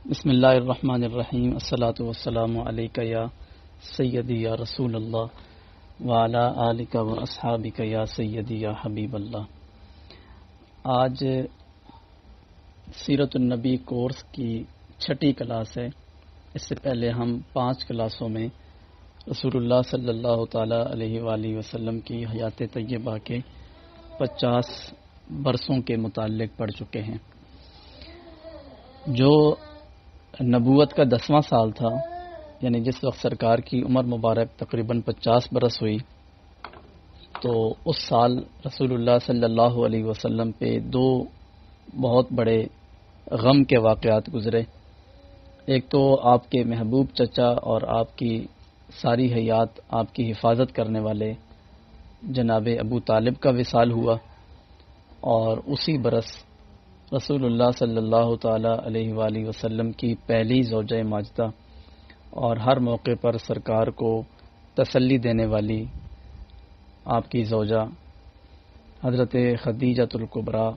بسم اللہ الرحمن الرحیم الصلاۃ والسلام علیک یا سیدی یا رسول اللہ وعلی آلک و اصحابک یا سیدی یا حبیب اللہ۔ آج سیرت النبی کورس کی 6ٹھی کلاس ہے۔ اس سے پہلے ہم 5 کلاسوں میں رسول اللہ صلی اللہ تعالی علیہ وآلہ وسلم کی حیات طیبہ کے 50 برسوں کے متعلق پڑھ چکے ہیں۔ جو نبوت کا 10واں سال تھا، یعنی جس وقت سرکار کی عمر مبارک تقریباً 50 برس ہوئی، تو اس سال رسول اللہ صلی اللہ علیہ وسلم پہ 2 بہت بڑے غم کے واقعات گزرے۔ ایک تو آپ کے محبوب چچا اور آپ کی ساری حیات آپ کی حفاظت کرنے والے جناب ابو طالب کا وصال ہوا، اور اسی برس رسول اللہ صلی اللہ تعالی علیہ وآلہ وسلم کی پہلی زوجہ ماجدہ اور ہر موقع پر سرکار کو تسلی دینے والی آپ کی زوجہ حضرت خدیجۃ الکبریٰ،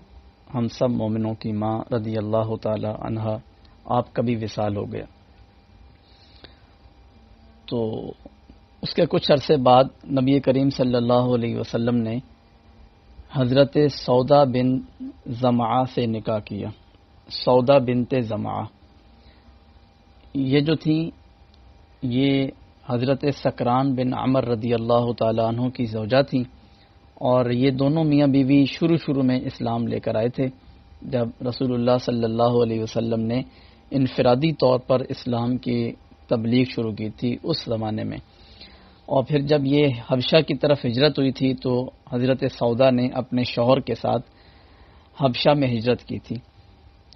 ہم سب مومنوں کی ماں رضی اللہ تعالی عنہا، آپ کا بھی وصال ہو گیا۔ تو اس کے کچھ عرصے بعد نبی کریم صلی اللہ علیہ وسلم نے حضرت سودا بن زمعہ سے نکاح کیا۔ سودا بنت زمعہ یہ جو تھی، یہ حضرت سکران بن عمر رضی اللہ تعالی عنہ کی زوجہ تھیں، اور یہ دونوں میاں بیوی شروع میں اسلام لے کر آئے تھے جب رسول اللہ صلی اللہ علیہ وسلم نے انفرادی طور پر اسلام کی تبلیغ شروع کی تھی اس زمانے میں۔ اور پھر جب یہ حبشہ کی طرف ہجرت ہوئی تھی تو حضرت سودا نے اپنے شوہر کے ساتھ حبشہ میں ہجرت کی تھی۔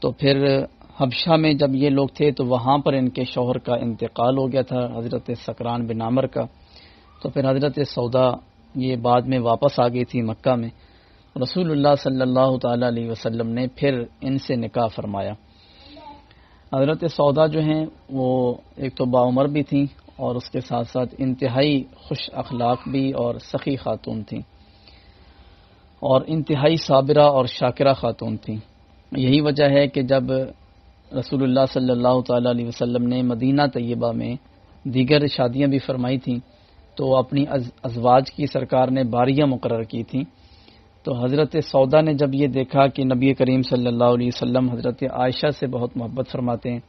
تو پھر حبشہ میں جب یہ لوگ تھے تو وہاں پر ان کے شوہر کا انتقال ہو گیا تھا، حضرت سکران بن عمر کا۔ تو پھر حضرت سودا یہ بعد میں واپس آ گئی تھی مکہ میں۔ رسول اللہ صلی اللہ تعالی علیہ وسلم نے پھر ان سے نکاح فرمایا۔ حضرت سودا جو ہیں وہ ایک تو باعمر بھی تھیں اور اس کے ساتھ ساتھ انتہائی خوش اخلاق بھی اور سخی خاتون تھیں، اور انتہائی صابرہ اور شاکرہ خاتون تھیں۔ یہی وجہ ہے کہ جب رسول اللہ صلی اللہ تعالی علیہ وسلم نے مدینہ طیبہ میں دیگر شادیاں بھی فرمائی تھیں تو اپنی ازواج کی سرکار نے باریاں مقرر کی تھیں۔ تو حضرت سودا نے جب یہ دیکھا کہ نبی کریم صلی اللہ علیہ وسلم حضرت عائشہ سے بہت محبت فرماتے ہیں،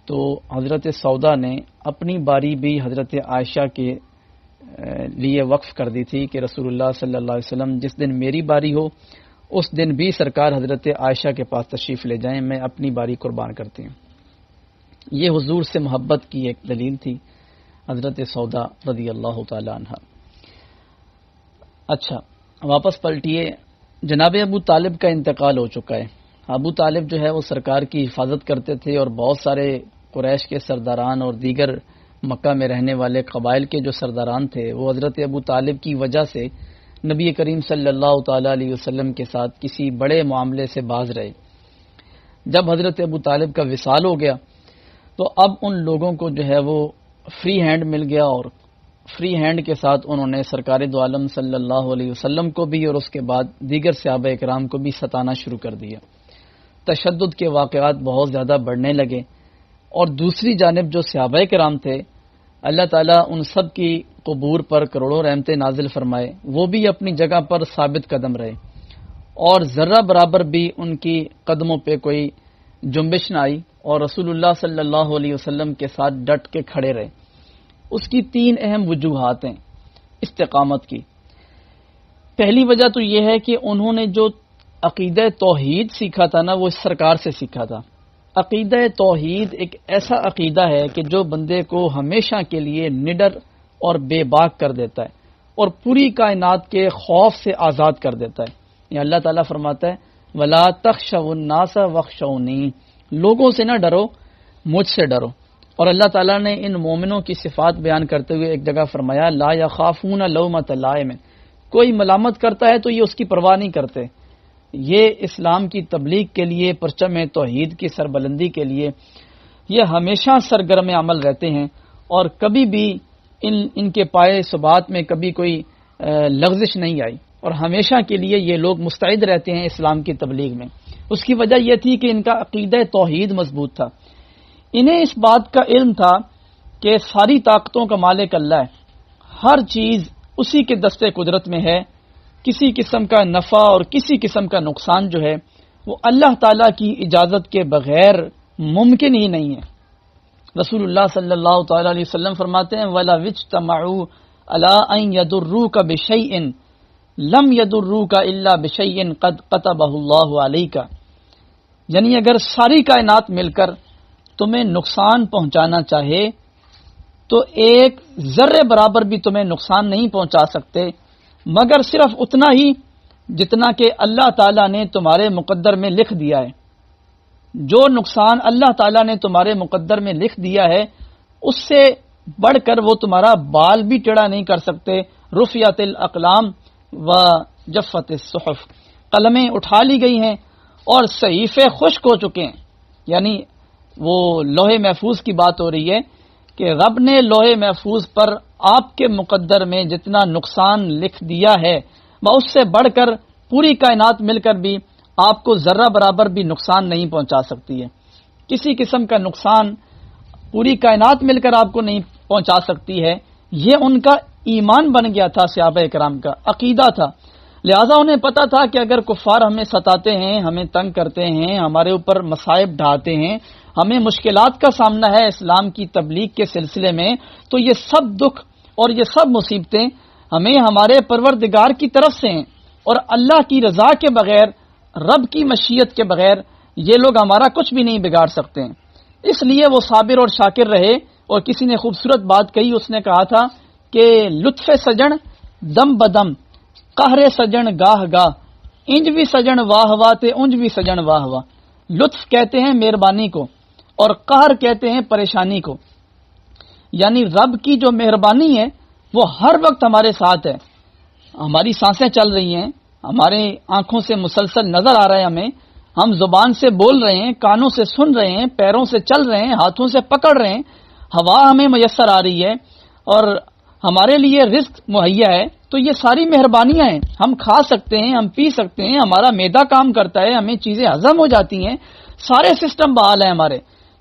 تو حضرت سودا نے اپنی باری بھی حضرت عائشہ کے لیے وقف کر دی تھی کہ رسول اللہ صلی اللہ علیہ وسلم جس دن میری باری ہو اس دن بھی سرکار حضرت عائشہ کے پاس تشریف لے جائیں، میں اپنی باری قربان کرتی ہوں۔ یہ حضور سے محبت کی ایک دلیل تھی حضرت سودا رضی اللہ تعالی عنہ۔ اچھا، واپس پلٹیے، جناب ابو طالب کا انتقال ہو چکا ہے۔ ابو طالب جو ہے وہ سرکار کی حفاظت کرتے تھے، اور بہت سارے قریش کے سرداران اور دیگر مکہ میں رہنے والے قبائل کے جو سرداران تھے وہ حضرت ابو طالب کی وجہ سے نبی کریم صلی اللہ تعالی علیہ وسلم کے ساتھ کسی بڑے معاملے سے باز رہے۔ جب حضرت ابو طالب کا وصال ہو گیا تو اب ان لوگوں کو جو ہے وہ فری ہینڈ مل گیا، اور فری ہینڈ کے ساتھ انہوں نے سرکار دو عالم صلی اللہ علیہ وسلم کو بھی اور اس کے بعد دیگر صحابہ اکرام کو بھی ستانا شروع کر دیا۔ تشدد کے واقعات بہت زیادہ بڑھنے لگے، اور دوسری جانب جو صحابہ کرام تھے، اللہ تعالیٰ ان سب کی قبور پر کروڑوں رحمتیں نازل فرمائے، وہ بھی اپنی جگہ پر ثابت قدم رہے، اور ذرہ برابر بھی ان کی قدموں پہ کوئی جنبش نہ آئی، اور رسول اللہ صلی اللہ علیہ وسلم کے ساتھ ڈٹ کے کھڑے رہے۔ اس کی 3 اہم وجوہات ہیں استقامت کی۔ پہلی وجہ تو یہ ہے کہ انہوں نے جو عقیدہ توحید سیکھا تھا نا، وہ اس سرکار سے سیکھا تھا۔ عقیدہ توحید ایک ایسا عقیدہ ہے کہ جو بندے کو ہمیشہ کے لیے نڈر اور بے باک کر دیتا ہے، اور پوری کائنات کے خوف سے آزاد کر دیتا ہے۔ یہ اللہ تعالیٰ فرماتا ہے وَلَا تَخْشَوُا النَّاسَ وَاخْشَوْنِی، لوگوں سے نہ ڈرو، مجھ سے ڈرو۔ اور اللہ تعالیٰ نے ان مومنوں کی صفات بیان کرتے ہوئے ایک جگہ فرمایا لا یخافون لومۃ لائم، کوئی ملامت کرتا ہے تو یہ اس کی پرواہ نہیں کرتے۔ یہ اسلام کی تبلیغ کے لیے، پرچم توحید کی سربلندی کے لیے یہ ہمیشہ سرگرم عمل رہتے ہیں، اور کبھی بھی ان کے پائے ثبات میں کبھی کوئی لغزش نہیں آئی، اور ہمیشہ کے لیے یہ لوگ مستعد رہتے ہیں اسلام کی تبلیغ میں۔ اس کی وجہ یہ تھی کہ ان کا عقیدہ توحید مضبوط تھا۔ انہیں اس بات کا علم تھا کہ ساری طاقتوں کا مالک اللہ ہے، ہر چیز اسی کے دستے قدرت میں ہے، کسی قسم کا نفع اور کسی قسم کا نقصان جو ہے وہ اللہ تعالی کی اجازت کے بغیر ممکن ہی نہیں ہے۔ رسول اللہ صلی اللہ تعالی علیہ وسلم فرماتے ہیں وَلَا وِجْتَمَعُوا عَلَىٰ أَن يَضُرُّوكَ بِشَيْءٍ لَمْ يَضُرُّوكَ إِلَّا بِشَيْءٍ قَدْ قَتَبَهُ اللَّهُ عَلَيْكَ، یعنی اگر ساری کائنات مل کر تمہیں نقصان پہنچانا چاہے تو ایک ذرے برابر بھی تمہیں نقصان نہیں پہنچا سکتے مگر صرف اتنا ہی جتنا کہ اللہ تعالیٰ نے تمہارے مقدر میں لکھ دیا ہے۔ جو نقصان اللہ تعالیٰ نے تمہارے مقدر میں لکھ دیا ہے اس سے بڑھ کر وہ تمہارا بال بھی ٹیڑھا نہیں کر سکتے۔ رفعت الاقلام و جفت الصحف، قلمیں اٹھا لی گئی ہیں اور صحیفے خشک ہو چکے ہیں، یعنی وہ لوح محفوظ کی بات ہو رہی ہے کہ رب نے لوح محفوظ پر آپ کے مقدر میں جتنا نقصان لکھ دیا ہے وہ اس سے بڑھ کر پوری کائنات مل کر بھی آپ کو ذرہ برابر بھی نقصان نہیں پہنچا سکتی ہے۔ کسی قسم کا نقصان پوری کائنات مل کر آپ کو نہیں پہنچا سکتی ہے۔ یہ ان کا ایمان بن گیا تھا، صحابہ کرام کا عقیدہ تھا۔ لہذا انہیں پتا تھا کہ اگر کفار ہمیں ستاتے ہیں، ہمیں تنگ کرتے ہیں، ہمارے اوپر مصائب ڈھاتے ہیں، ہمیں مشکلات کا سامنا ہے اسلام کی تبلیغ کے سلسلے میں، تو یہ سب دکھ اور یہ سب مصیبتیں ہمیں ہمارے پروردگار کی طرف سے ہیں، اور اللہ کی رضا کے بغیر، رب کی مشیت کے بغیر یہ لوگ ہمارا کچھ بھی نہیں بگاڑ سکتے ہیں۔ اس لیے وہ صابر اور شاکر رہے۔ اور کسی نے خوبصورت بات کہی، اس نے کہا تھا کہ لطف سجن دم بدم، قہر سجن گاہ گاہ، انج بھی سجن واہ واہ تے انج بھی سجن واہ واہ۔ لطف کہتے ہیں مہربانی کو اور قہر کہتے ہیں پریشانی کو، یعنی رب کی جو مہربانی ہے وہ ہر وقت ہمارے ساتھ ہے۔ ہماری سانسیں چل رہی ہیں، ہمارے آنکھوں سے مسلسل نظر آ رہا ہے ہمیں، ہم زبان سے بول رہے ہیں، کانوں سے سن رہے ہیں، پیروں سے چل رہے ہیں، ہاتھوں سے پکڑ رہے ہیں، ہوا ہمیں میسر آ رہی ہے اور ہمارے لیے رزق مہیا ہے۔ تو یہ ساری مہربانیاں ہیں، ہم کھا سکتے ہیں، ہم پی سکتے ہیں، ہمارا معدہ کام کرتا ہے، ہمیں چیزیں ہضم ہو جاتی ہیں، سارے سسٹم بحال ہیں ہمارے۔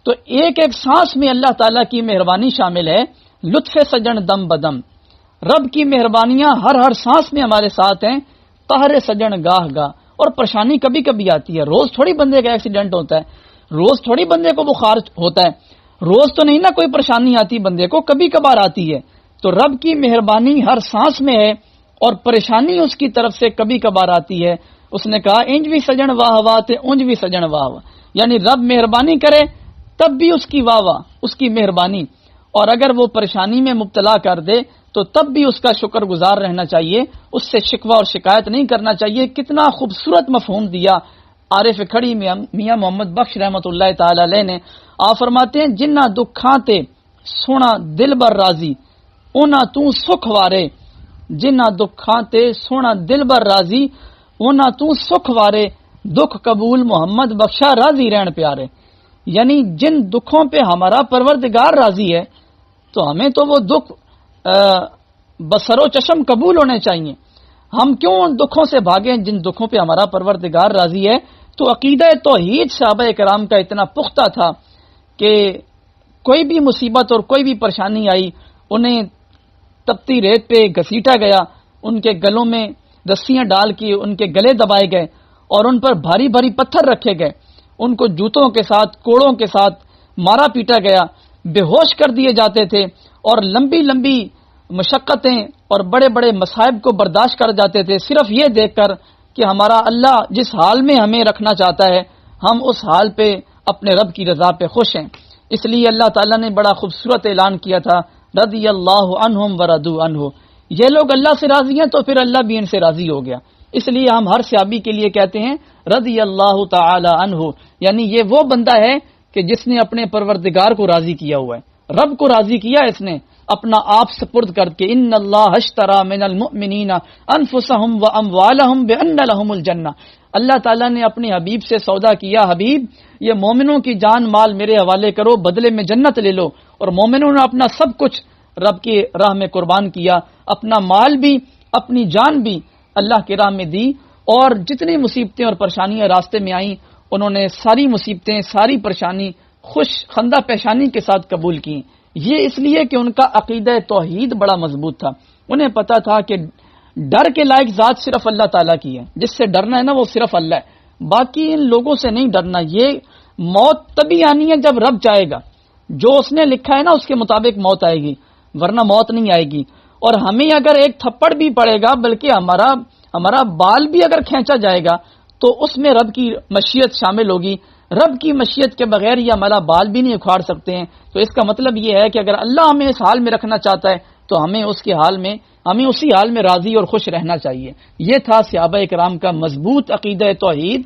تو ایک ایک سانس میں اللہ تعالیٰ کی مہربانی شامل ہے۔ لطف سجن دم بدم، رب کی مہربانیاں ہر سانس میں ہمارے ساتھ ہیں۔ قہر سجن گاہ گاہ، اور پریشانی کبھی کبھی آتی ہے۔ روز تھوڑی بندے کا ایکسیڈنٹ ہوتا ہے، روز تھوڑی بندے کو بخار ہوتا ہے، روز تو نہیں نا کوئی پریشانی آتی بندے کو، کبھی کبھار آتی ہے۔ تو رب کی مہربانی ہر سانس میں ہے اور پریشانی اس کی طرف سے کبھی کبھار آتی ہے۔ اس نے کہا انج بھی سجن واہ واہ تے انج بھی سجن واہ واہ، یعنی رب مہربانی کرے تب بھی اس کی واہ واہ، اس کی مہربانی، اور اگر وہ پریشانی میں مبتلا کر دے تو تب بھی اس کا شکر گزار رہنا چاہیے، اس سے شکوہ اور شکایت نہیں کرنا چاہیے۔ کتنا خوبصورت مفہوم دیا عارف کھڑی میاں محمد بخش رحمۃ اللہ تعالی علیہ نے۔ آپ فرماتے ہیں جنہ دکھاں تے سونا دل بر راضی اونا تو سکھ وارے، جنہ دکھاں تے سونا دل بر راضی اونا تو سکھ وارے، دکھ قبول محمد بخشا راضی رہن پیارے، یعنی جن دکھوں پہ ہمارا پروردگار راضی ہے تو ہمیں تو وہ دکھ بسر و چشم قبول ہونے چاہیے۔ ہم کیوں ان دکھوں سے بھاگیں جن دکھوں پہ ہمارا پروردگار راضی ہے؟ تو عقیدہ توحید صحابہ کرام کا اتنا پختہ تھا کہ کوئی بھی مصیبت اور کوئی بھی پریشانی آئی، انہیں تپتی ریت پہ گھسیٹا گیا، ان کے گلوں میں رسیاں ڈال کے ان کے گلے دبائے گئے اور ان پر بھاری بھاری پتھر رکھے گئے، ان کو جوتوں کے ساتھ، کوڑوں کے ساتھ مارا پیٹا گیا، بے ہوش کر دیے جاتے تھے، اور لمبی لمبی مشقتیں اور بڑے بڑے مصائب کو برداشت کر جاتے تھے، صرف یہ دیکھ کر کہ ہمارا اللہ جس حال میں ہمیں رکھنا چاہتا ہے ہم اس حال پہ اپنے رب کی رضا پہ خوش ہیں۔ اس لیے اللہ تعالیٰ نے بڑا خوبصورت اعلان کیا تھا رضی اللہ عنہم ورضوا عنہ، یہ لوگ اللہ سے راضی ہیں تو پھر اللہ بھی ان سے راضی ہو گیا۔ اس لیے ہم ہر صحابی کے لیے کہتے ہیں رضی اللہ تعالی عنہ، یعنی یہ وہ بندہ ہے کہ جس نے اپنے پروردگار کو راضی کیا ہوا ہے، رب کو راضی کیا اس نے اپنا آپ سپرد کر کے۔ ان اللہ اشترى من المؤمنین انفسهم واموالهم بان لهم الجنہ، اللہ تعالیٰ نے اپنے حبیب سے سودا کیا، حبیب یہ مومنوں کی جان مال میرے حوالے کرو، بدلے میں جنت لے لو۔ اور مومنوں نے اپنا سب کچھ رب کی راہ میں قربان کیا، اپنا مال بھی اپنی جان بھی اللہ کی راہ میں دی، اور جتنی مصیبتیں اور پریشانیاں راستے میں آئیں انہوں نے ساری مصیبتیں ساری پریشانی خوش خندہ پیشانی کے ساتھ قبول کی. یہ اس لیے کہ ان کا عقیدہ توحید بڑا مضبوط تھا. انہیں پتا تھا کہ ڈر کے لائق ذات صرف اللہ تعالیٰ کی ہے، جس سے ڈرنا ہے نا وہ صرف اللہ ہے، باقی ان لوگوں سے نہیں ڈرنا. یہ موت تبھی آنی ہے جب رب چاہے گا. جو اس نے لکھا ہے نا اس کے مطابق موت آئے گی، ورنہ موت نہیں آئے گی. اور ہمیں اگر ایک تھپڑ بھی پڑے گا، بلکہ ہمارا بال بھی اگر کھینچا جائے گا تو اس میں رب کی مشیت شامل ہوگی. رب کی مشیت کے بغیر یہ ہمارا بال بھی نہیں اکھاڑ سکتے ہیں. تو اس کا مطلب یہ ہے کہ اگر اللہ ہمیں اس حال میں رکھنا چاہتا ہے تو ہمیں اسی حال میں راضی اور خوش رہنا چاہیے. یہ تھا صحابہ کرام کا مضبوط عقیدہ توحید،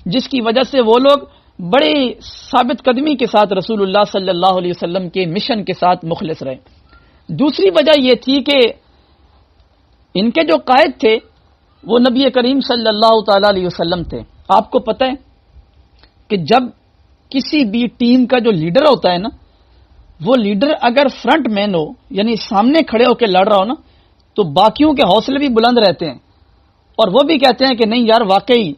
جس کی وجہ سے وہ لوگ بڑے ثابت قدمی کے ساتھ رسول اللہ صلی اللہ علیہ وسلم کے مشن کے ساتھ مخلص رہے. دوسری وجہ یہ تھی کہ ان کے جو قائد تھے وہ نبی کریم صلی اللہ تعالی علیہ وسلم تھے. آپ کو پتہ ہے کہ جب کسی بھی ٹیم کا جو لیڈر ہوتا ہے نا، وہ لیڈر اگر فرنٹ مین ہو، یعنی سامنے کھڑے ہو کے لڑ رہا ہو نا، تو باقیوں کے حوصلے بھی بلند رہتے ہیں اور وہ بھی کہتے ہیں کہ نہیں یار، واقعی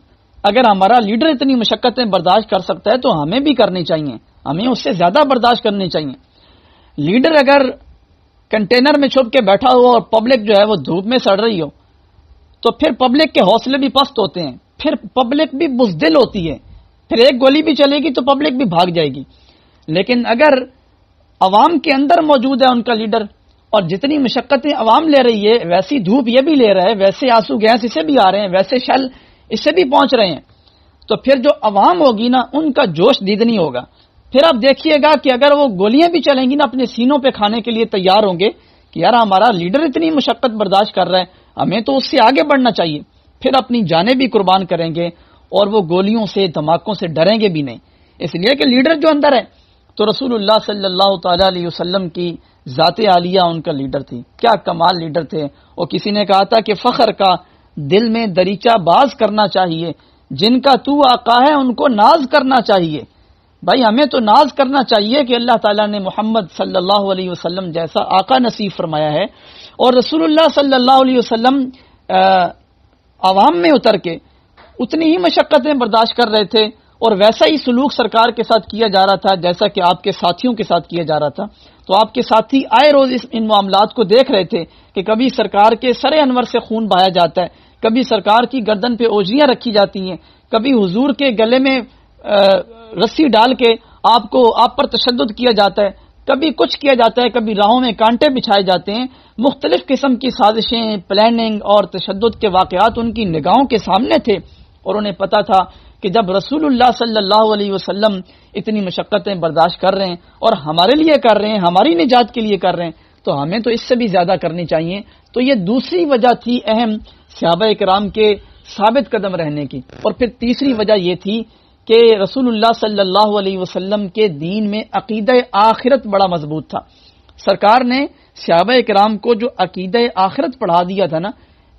اگر ہمارا لیڈر اتنی مشقتیں برداشت کر سکتا ہے تو ہمیں بھی کرنی چاہیے، ہمیں اس سے زیادہ برداشت کرنی چاہیے. لیڈر اگر کنٹینر میں چھپ کے بیٹھا ہو اور پبلک جو ہے وہ دھوپ میں سڑ رہی ہو تو پھر پبلک کے حوصلے بھی پست ہوتے ہیں، پھر پبلک بھی بزدل ہوتی ہے، پھر ایک گولی بھی چلے گی تو پبلک بھی بھاگ جائے گی. لیکن اگر عوام کے اندر موجود ہے ان کا لیڈر اور جتنی مشقتیں عوام لے رہی ہے ویسی دھوپ یہ بھی لے رہا ہے، ویسے آنسو گیس اسے بھی آ رہے ہیں، ویسے شل اسے بھی پہنچ رہے ہیں، تو پھر جو عوام ہوگی نا ان کا جوش دیدنی ہوگا. پھر آپ دیکھیے گا کہ اگر وہ گولیاں بھی چلیں گی نا اپنے سینوں پہ کھانے کے لیے تیار ہوں گے کہ یار ہمارا لیڈر اتنی مشقت برداشت کر رہا ہے، ہمیں تو اس سے آگے بڑھنا چاہیے. پھر اپنی جانیں بھی قربان کریں گے اور وہ گولیوں سے دھماکوں سے ڈریں گے بھی نہیں، اس لیے کہ لیڈر جو اندر ہے. تو رسول اللہ صلی اللہ تعالی علیہ وسلم کی ذات عالیہ ان کا لیڈر تھی. کیا کمال لیڈر تھے. اور کسی نے کہا تھا کہ فخر کا دل میں دریچہ باز کرنا چاہیے، جن کا تو آقا ہے ان کو ناز کرنا چاہیے. بھائی ہمیں تو ناز کرنا چاہیے کہ اللہ تعالیٰ نے محمد صلی اللہ علیہ وسلم جیسا آقا نصیب فرمایا ہے. اور رسول اللہ صلی اللہ علیہ وسلم عوام میں اتر کے اتنی ہی مشقتیں برداشت کر رہے تھے اور ویسا ہی سلوک سرکار کے ساتھ کیا جا رہا تھا جیسا کہ آپ کے ساتھیوں کے ساتھ کیا جا رہا تھا. تو آپ کے ساتھی آئے روز ان معاملات کو دیکھ رہے تھے کہ کبھی سرکار کے سر انور سے خون بہایا جاتا ہے، کبھی سرکار کی گردن پہ اوجریاں رکھی جاتی ہیں، کبھی حضور کے گلے میں رسی ڈال کے آپ پر تشدد کیا جاتا ہے، کبھی کچھ کیا جاتا ہے، کبھی راہوں میں کانٹے بچھائے جاتے ہیں. مختلف قسم کی سازشیں، پلاننگ اور تشدد کے واقعات ان کی نگاہوں کے سامنے تھے اور انہیں پتا تھا کہ جب رسول اللہ صلی اللہ علیہ وسلم اتنی مشقتیں برداشت کر رہے ہیں اور ہمارے لیے کر رہے ہیں، ہماری نجات کے لیے کر رہے ہیں، تو ہمیں تو اس سے بھی زیادہ کرنی چاہیے. تو یہ دوسری وجہ تھی اہم صحابہ کرام کے ثابت قدم رہنے کی. اور پھر تیسری وجہ یہ تھی کہ رسول اللہ صلی اللہ علیہ وسلم کے دین میں عقیدہ آخرت بڑا مضبوط تھا. سرکار نے صحابہ کرام کو جو عقیدہ آخرت پڑھا دیا تھا نا،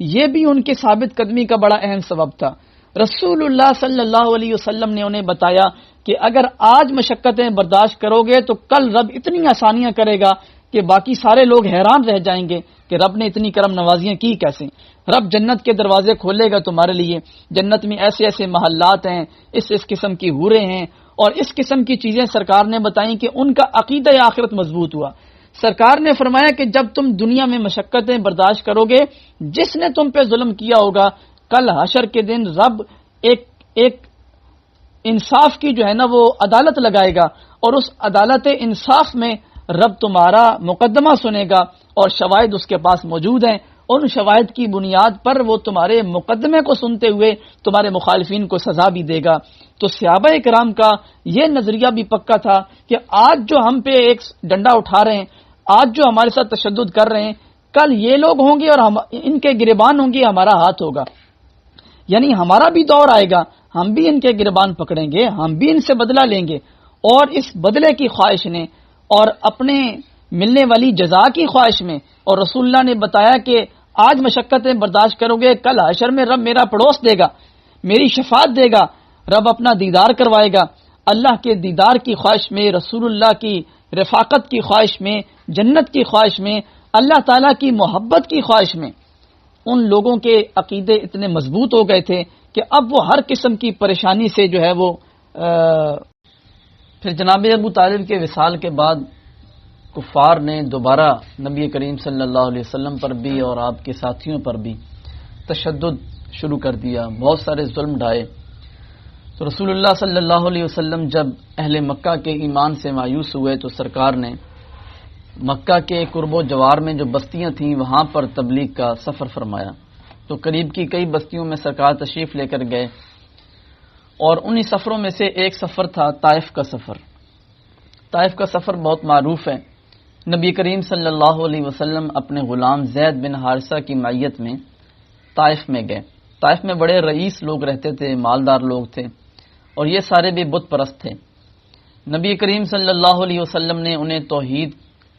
یہ بھی ان کے ثابت قدمی کا بڑا اہم سبب تھا. رسول اللہ صلی اللہ علیہ وسلم نے انہیں بتایا کہ اگر آج مشقتیں برداشت کرو گے تو کل رب اتنی آسانیاں کرے گا کہ باقی سارے لوگ حیران رہ جائیں گے کہ رب نے اتنی کرم نوازیاں کی کیسے. رب جنت کے دروازے کھولے گا تمہارے لیے، جنت میں ایسے ایسے محلات ہیں، اس قسم کی حوریں ہیں اور اس قسم کی چیزیں سرکار نے بتائیں کہ ان کا عقیدہ آخرت مضبوط ہوا. سرکار نے فرمایا کہ جب تم دنیا میں مشقتیں برداشت کرو گے، جس نے تم پہ ظلم کیا ہوگا کل حشر کے دن رب ایک انصاف کی جو ہے نا وہ عدالت لگائے گا اور اس عدالت انصاف میں رب تمہارا مقدمہ سنے گا اور شواہد اس کے پاس موجود ہیں. ان شواہد کی بنیاد پر وہ تمہارے مقدمے کو سنتے ہوئے تمہارے مخالفین کو سزا بھی دے گا. تو صحابہ کرام کا یہ نظریہ بھی پکا تھا کہ آج جو ہم پہ ایک ڈنڈا اٹھا رہے ہیں، آج جو ہمارے ساتھ تشدد کر رہے ہیں، کل یہ لوگ ہوں گے اور ان کے گریبان ہوں گے، ہمارا ہاتھ ہوگا. یعنی ہمارا بھی دور آئے گا، ہم بھی ان کے گریبان پکڑیں گے، ہم بھی ان سے بدلہ لیں گے. اور اس بدلے کی خواہش نے اور اپنے ملنے والی جزا کی خواہش میں، اور رسول اللہ نے بتایا کہ آج مشقتیں برداشت کرو گے، کل حشر میں رب میرا پڑوس دے گا، میری شفاعت دے گا، رب اپنا دیدار کروائے گا. اللہ کے دیدار کی خواہش میں، رسول اللہ کی رفاقت کی خواہش میں، جنت کی خواہش میں، اللہ تعالیٰ کی محبت کی خواہش میں ان لوگوں کے عقیدے اتنے مضبوط ہو گئے تھے کہ اب وہ ہر قسم کی پریشانی سے جو ہے وہ پھر جناب ابو طالب کے وصال کے بعد کفار نے دوبارہ نبی کریم صلی اللہ علیہ وسلم پر بھی اور آپ کے ساتھیوں پر بھی تشدد شروع کر دیا، بہت سارے ظلم ڈھائے۔ تو رسول اللہ صلی اللہ علیہ وسلم جب اہل مکہ کے ایمان سے مایوس ہوئے تو سرکار نے مکہ کے قرب و جوار میں جو بستیاں تھیں وہاں پر تبلیغ کا سفر فرمایا۔ تو قریب کی کئی بستیوں میں سرکار تشریف لے کر گئے، اور انہی سفروں میں سے ایک سفر تھا طائف کا سفر۔ طائف کا سفر بہت معروف ہے۔ نبی کریم صلی اللہ علیہ وسلم اپنے غلام زید بن حارثہ کی معیت میں طائف میں گئے۔ طائف میں بڑے رئیس لوگ رہتے تھے، مالدار لوگ تھے، اور یہ سارے بھی بت پرست تھے۔ نبی کریم صلی اللہ علیہ وسلم نے انہیں توحید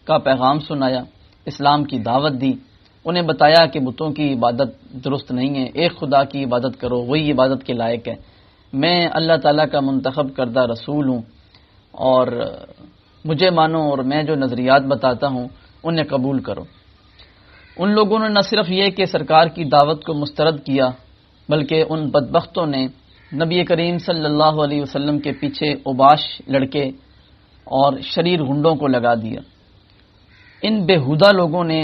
کا پیغام سنایا، اسلام کی دعوت دی، انہیں بتایا کہ بتوں کی عبادت درست نہیں ہے، ایک خدا کی عبادت کرو، وہی عبادت کے لائق ہے، میں اللہ تعالیٰ کا منتخب کردہ رسول ہوں، اور مجھے مانو، اور میں جو نظریات بتاتا ہوں انہیں قبول کرو۔ ان لوگوں نے نہ صرف یہ کہ سرکار کی دعوت کو مسترد کیا، بلکہ ان بدبختوں نے نبی کریم صلی اللہ علیہ وسلم کے پیچھے اوباش لڑکے اور شریر گنڈوں کو لگا دیا۔ ان بےہودہ لوگوں نے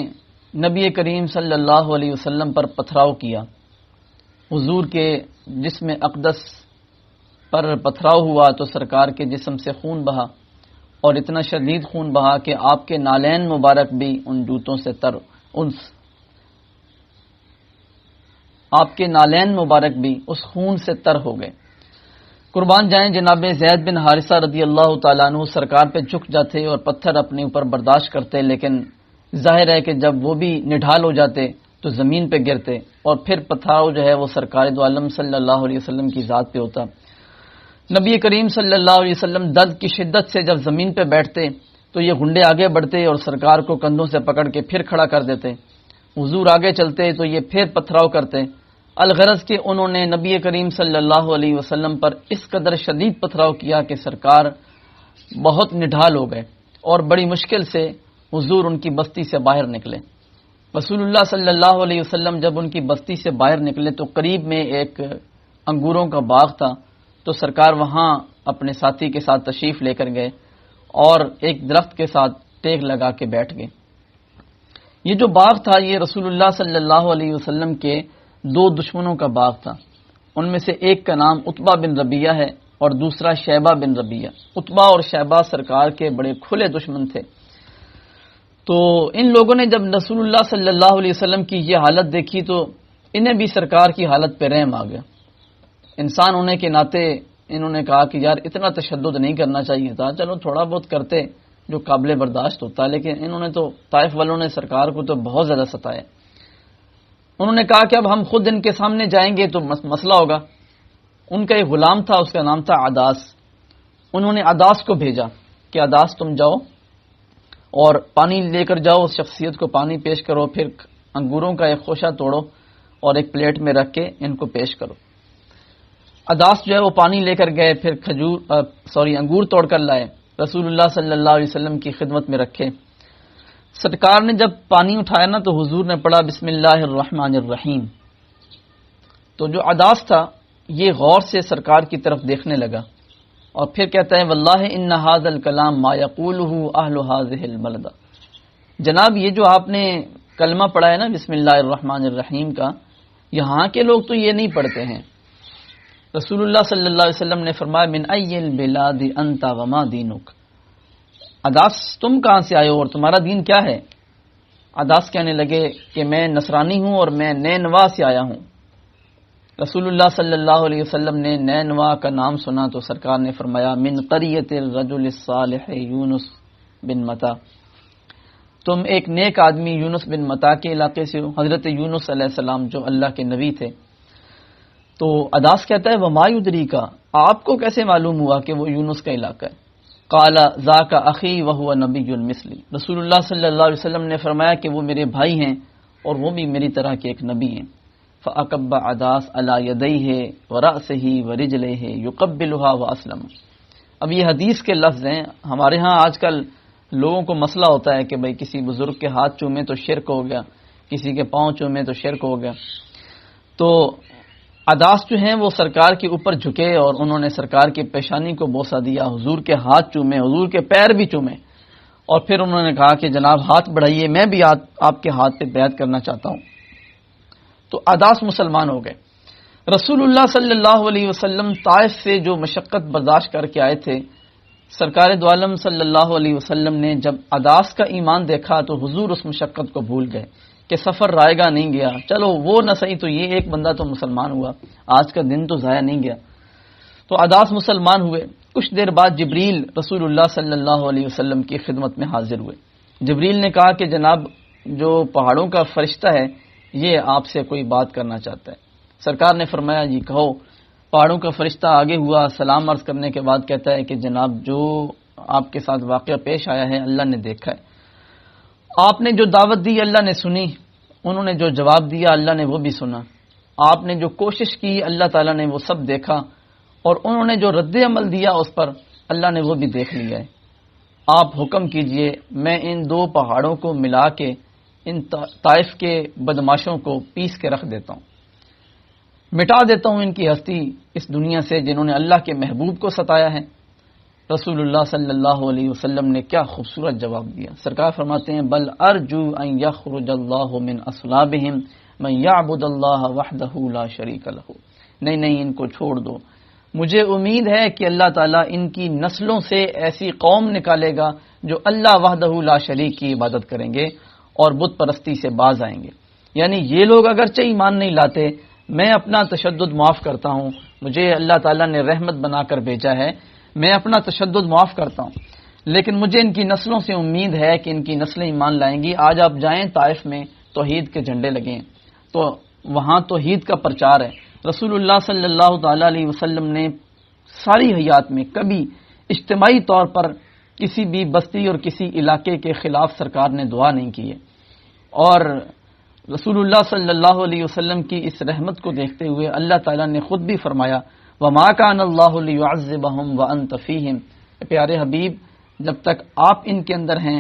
نبی کریم صلی اللہ علیہ وسلم پر پتھراؤ کیا۔ حضور کے جسم اقدس پر پتھراؤ ہوا تو سرکار کے جسم سے خون بہا، اور اتنا شدید خون بہا کہ آپ کے نالین مبارک بھی ان جوتوں سے آپ کے نالین مبارک بھی اس خون سے تر ہو گئے۔ قربان جائیں جناب زید بن حارثہ رضی اللہ تعالیٰ عنہ سرکار پہ جھک جاتے اور پتھر اپنے اوپر برداشت کرتے، لیکن ظاہر ہے کہ جب وہ بھی نڈھال ہو جاتے تو زمین پہ گرتے، اور پھر پتھراؤ جو ہے وہ سرکار دو عالم صلی اللہ علیہ وسلم کی ذات پہ ہوتا۔ نبی کریم صلی اللہ علیہ وسلم درد کی شدت سے جب زمین پہ بیٹھتے تو یہ گنڈے آگے بڑھتے اور سرکار کو کندھوں سے پکڑ کے پھر کھڑا کر دیتے۔ حضور آگے چلتے تو یہ پھر پتھراؤ کرتے۔ الغرض کہ انہوں نے نبی کریم صلی اللہ علیہ وسلم پر اس قدر شدید پتھراؤ کیا کہ سرکار بہت نڈھال ہو گئے، اور بڑی مشکل سے حضور ان کی بستی سے باہر نکلے۔ رسول اللہ صلی اللہ علیہ وسلم جب ان کی بستی سے باہر نکلے تو قریب میں ایک انگوروں کا باغ تھا، تو سرکار وہاں اپنے ساتھی کے ساتھ تشریف لے کر گئے اور ایک درخت کے ساتھ ٹیک لگا کے بیٹھ گئے۔ یہ جو باغ تھا یہ رسول اللہ صلی اللہ علیہ وسلم کے دو دشمنوں کا باغ تھا۔ ان میں سے ایک کا نام عتبہ بن ربیعہ ہے اور دوسرا شیبہ بن ربیعہ۔ عتبہ اور شیبہ سرکار کے بڑے کھلے دشمن تھے۔ تو ان لوگوں نے جب رسول اللہ صلی اللہ علیہ وسلم کی یہ حالت دیکھی تو انہیں بھی سرکار کی حالت پہ رحم آ گیا۔ انسان ہونے کے ناطے انہوں نے کہا کہ یار اتنا تشدد نہیں کرنا چاہیے تھا، چلو تھوڑا بہت کرتے جو قابل برداشت ہوتا، لیکن انہوں نے تو طائف والوں نے سرکار کو تو بہت زیادہ ستایا۔ انہوں نے کہا کہ اب ہم خود ان کے سامنے جائیں گے تو مسئلہ ہوگا۔ ان کا ایک غلام تھا، اس کا نام تھا عداس۔ انہوں نے عداس کو بھیجا کہ عداس تم جاؤ اور پانی لے کر جاؤ، اس شخصیت کو پانی پیش کرو، پھر انگوروں کا ایک خوشہ توڑو اور ایک پلیٹ میں رکھ کے ان کو پیش کرو۔ عداس جو ہے وہ پانی لے کر گئے، پھر انگور توڑ کر لائے، رسول اللہ صلی اللہ علیہ وسلم کی خدمت میں رکھے۔ سرکار نے جب پانی اٹھایا نا تو حضور نے پڑھا بسم اللہ الرحمن الرحیم۔ تو جو عداس تھا یہ غور سے سرکار کی طرف دیکھنے لگا اور پھر کہتا ہے واللہ ان ھذا الکلام ما یقولہ اہل ھذہ البلدہ۔ جناب یہ جو آپ نے کلمہ پڑھا ہے نا بسم اللہ الرحمن الرحیم کا، یہاں کے لوگ تو یہ نہیں پڑھتے ہیں۔ رسول اللہ صلی اللہ علیہ وسلم نے فرمایا من ای البلاد انت وما دینک، عداس تم کہاں سے آئے ہو اور تمہارا دین کیا ہے؟ عداس کہنے لگے کہ میں نصرانی ہوں اور میں نینوا سے آیا ہوں۔ رسول اللہ صلی اللہ علیہ وسلم نے نینوا کا نام سنا تو سرکار نے فرمایا من قریۃ الرجل الصالح یونس بن متا، تم ایک نیک آدمی یونس بن متا کے علاقے سے ہو، حضرت یونس علیہ السلام جو اللہ کے نبی تھے۔ تو عداس کہتا ہے وما یدریکا، آپ کو کیسے معلوم ہوا کہ وہ یونس کا علاقہ ہے؟ قال ذاک اخی وهو نبی مثلی، رسول اللہ صلی اللہ علیہ وسلم نے فرمایا کہ وہ میرے بھائی ہیں اور وہ بھی میری طرح کے ایک نبی ہیں۔ فاکب عداس علی یدیہ ورأسہ ورجلہ یقبلها واسلم۔ اب یہ حدیث کے لفظ ہیں، ہمارے ہاں آج کل لوگوں کو مسئلہ ہوتا ہے کہ بھئی کسی بزرگ کے ہاتھ چومے تو شرک ہو گیا، کسی کے پاؤں چومے تو شرک ہو گیا۔ تو عداس جو ہیں وہ سرکار کے اوپر جھکے اور انہوں نے سرکار کی پیشانی کو بوسہ دیا، حضور کے ہاتھ چومے، حضور کے پیر بھی چومے، اور پھر انہوں نے کہا کہ جناب ہاتھ بڑھائیے، میں بھی آپ کے ہاتھ پہ بیعت کرنا چاہتا ہوں۔ تو عداس مسلمان ہو گئے۔ رسول اللہ صلی اللہ علیہ وسلم طائف سے جو مشقت برداشت کر کے آئے تھے، سرکار دو عالم صلی اللہ علیہ وسلم نے جب عداس کا ایمان دیکھا تو حضور اس مشقت کو بھول گئے کہ سفر رائے گا نہیں گیا، چلو وہ نہ صحیح تو یہ ایک بندہ تو مسلمان ہوا، آج کا دن تو ضائع نہیں گیا۔ تو عداس مسلمان ہوئے۔ کچھ دیر بعد جبریل رسول اللہ صلی اللہ علیہ وسلم کی خدمت میں حاضر ہوئے۔ جبریل نے کہا کہ جناب جو پہاڑوں کا فرشتہ ہے یہ آپ سے کوئی بات کرنا چاہتا ہے۔ سرکار نے فرمایا جی کہو۔ پہاڑوں کا فرشتہ آگے ہوا، سلام عرض کرنے کے بعد کہتا ہے کہ جناب جو آپ کے ساتھ واقعہ پیش آیا ہے اللہ نے دیکھا ہے، آپ نے جو دعوت دی اللہ نے سنی، انہوں نے جو جواب دیا اللہ نے وہ بھی سنا، آپ نے جو کوشش کی اللہ تعالیٰ نے وہ سب دیکھا، اور انہوں نے جو رد عمل دیا اس پر اللہ نے وہ بھی دیکھ لیا ہے۔ آپ حکم کیجئے میں ان دو پہاڑوں کو ملا کے ان طائف کے بدماشوں کو پیس کے رکھ دیتا ہوں، مٹا دیتا ہوں ان کی ہستی اس دنیا سے جنہوں نے اللہ کے محبوب کو ستایا ہے۔ رسول اللہ صلی اللہ علیہ وسلم نے کیا خوبصورت جواب دیا۔ سرکار فرماتے ہیں بل ارجو ان یخرج اللہ من اصلابہم من یعبد اللہ وحدہ لا شریک لہ، نہیں ان کو چھوڑ دو، مجھے امید ہے کہ اللہ تعالیٰ ان کی نسلوں سے ایسی قوم نکالے گا جو اللہ وحدہ لا شریک کی عبادت کریں گے اور بت پرستی سے باز آئیں گے۔ یعنی یہ لوگ اگرچہ ایمان نہیں لاتے، میں اپنا تشدد معاف کرتا ہوں، مجھے اللہ تعالیٰ نے رحمت بنا کر بھیجا ہے، میں اپنا تشدد معاف کرتا ہوں، لیکن مجھے ان کی نسلوں سے امید ہے کہ ان کی نسلیں ایمان لائیں گی۔ آج آپ جائیں طائف میں توحید کے جھنڈے لگیں تو وہاں توحید کا پرچار ہے۔ رسول اللہ صلی اللہ تعالی علیہ وسلم نے ساری حیات میں کبھی اجتماعی طور پر کسی بھی بستی اور کسی علاقے کے خلاف سرکار نے دعا نہیں کی ہے، اور رسول اللہ صلی اللہ علیہ وسلم کی اس رحمت کو دیکھتے ہوئے اللہ تعالیٰ نے خود بھی فرمایا وَمَا كَانَ اللَّهُ لِيُعَذِّبَهُمْ وَأَنْتَ فِيهِمْ، پیارے حبیب جب تک آپ ان کے اندر ہیں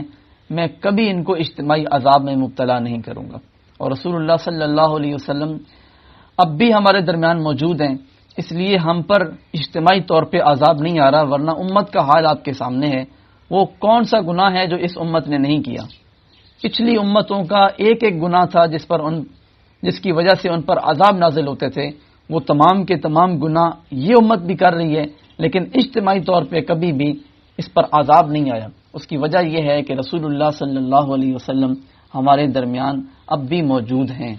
میں کبھی ان کو اجتماعی عذاب میں مبتلا نہیں کروں گا۔ اور رسول اللہ صلی اللہ علیہ وسلم اب بھی ہمارے درمیان موجود ہیں، اس لیے ہم پر اجتماعی طور پہ عذاب نہیں آ رہا، ورنہ امت کا حال آپ کے سامنے ہے۔ وہ کون سا گناہ ہے جو اس امت نے نہیں کیا؟ پچھلی امتوں کا ایک گناہ تھا جس کی وجہ سے ان پر عذاب نازل ہوتے تھے، وہ تمام کے تمام گناہ یہ امت بھی کر رہی ہے، لیکن اجتماعی طور پہ کبھی بھی اس پر عذاب نہیں آیا۔ اس کی وجہ یہ ہے کہ رسول اللہ صلی اللہ علیہ وسلم ہمارے درمیان اب بھی موجود ہیں۔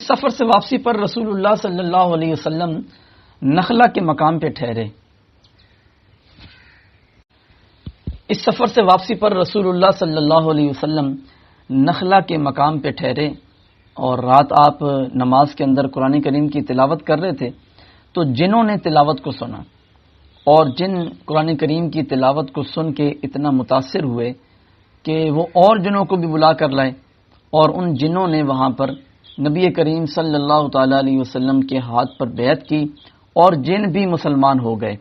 سفر سے واپسی پر رسول اللہ صلی اللہ علیہ وسلم نخلا کے مقام پہ ٹھہرے۔ اس سفر سے واپسی پر رسول اللہ صلی اللہ علیہ وسلم نخلا کے مقام پہ ٹھہرے، اور رات آپ نماز کے اندر قرآن کریم کی تلاوت کر رہے تھے، تو جنہوں نے تلاوت کو سنا اور جن قرآن کریم کی تلاوت کو سن کے اتنا متاثر ہوئے کہ وہ اور جنوں کو بھی بلا کر لائے، اور ان جنوں نے وہاں پر نبی کریم صلی اللہ تعالی علیہ وسلم کے ہاتھ پر بیعت کی، اور جن بھی مسلمان ہو گئے،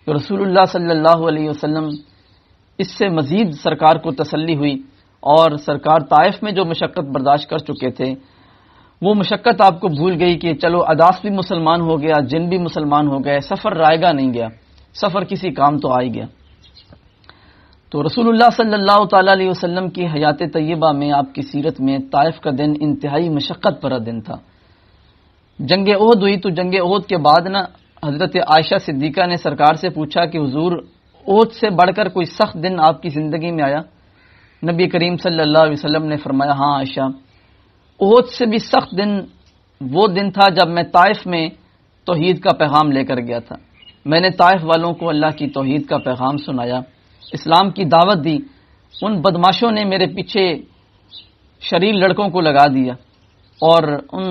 تو رسول اللہ صلی اللہ علیہ وسلم اس سے مزید سرکار کو تسلی ہوئی، اور سرکار طائف میں جو مشقت برداشت کر چکے تھے وہ مشقت آپ کو بھول گئی کہ چلو عداس بھی مسلمان ہو گیا، جن بھی مسلمان ہو گئے، سفر رائے گا نہیں گیا، سفر کسی کام تو آ ہی گیا۔ تو رسول اللہ صلی اللہ تعالی علیہ وسلم کی حیات طیبہ میں، آپ کی سیرت میں طائف کا دن انتہائی مشقت بھرا دن تھا۔ جنگ احد ہوئی تو جنگ احد کے بعد حضرت عائشہ صدیقہ نے سرکار سے پوچھا کہ حضور احد سے بڑھ کر کوئی سخت دن آپ کی زندگی میں آیا؟ نبی کریم صلی اللہ علیہ وسلم نے فرمایا ہاں عائشہ، احد سے بھی سخت دن وہ دن تھا جب میں طائف میں توحید کا پیغام لے کر گیا تھا۔ میں نے طائف والوں کو اللہ کی توحید کا پیغام سنایا، اسلام کی دعوت دی، ان بدماشوں نے میرے پیچھے شریر لڑکوں کو لگا دیا، اور ان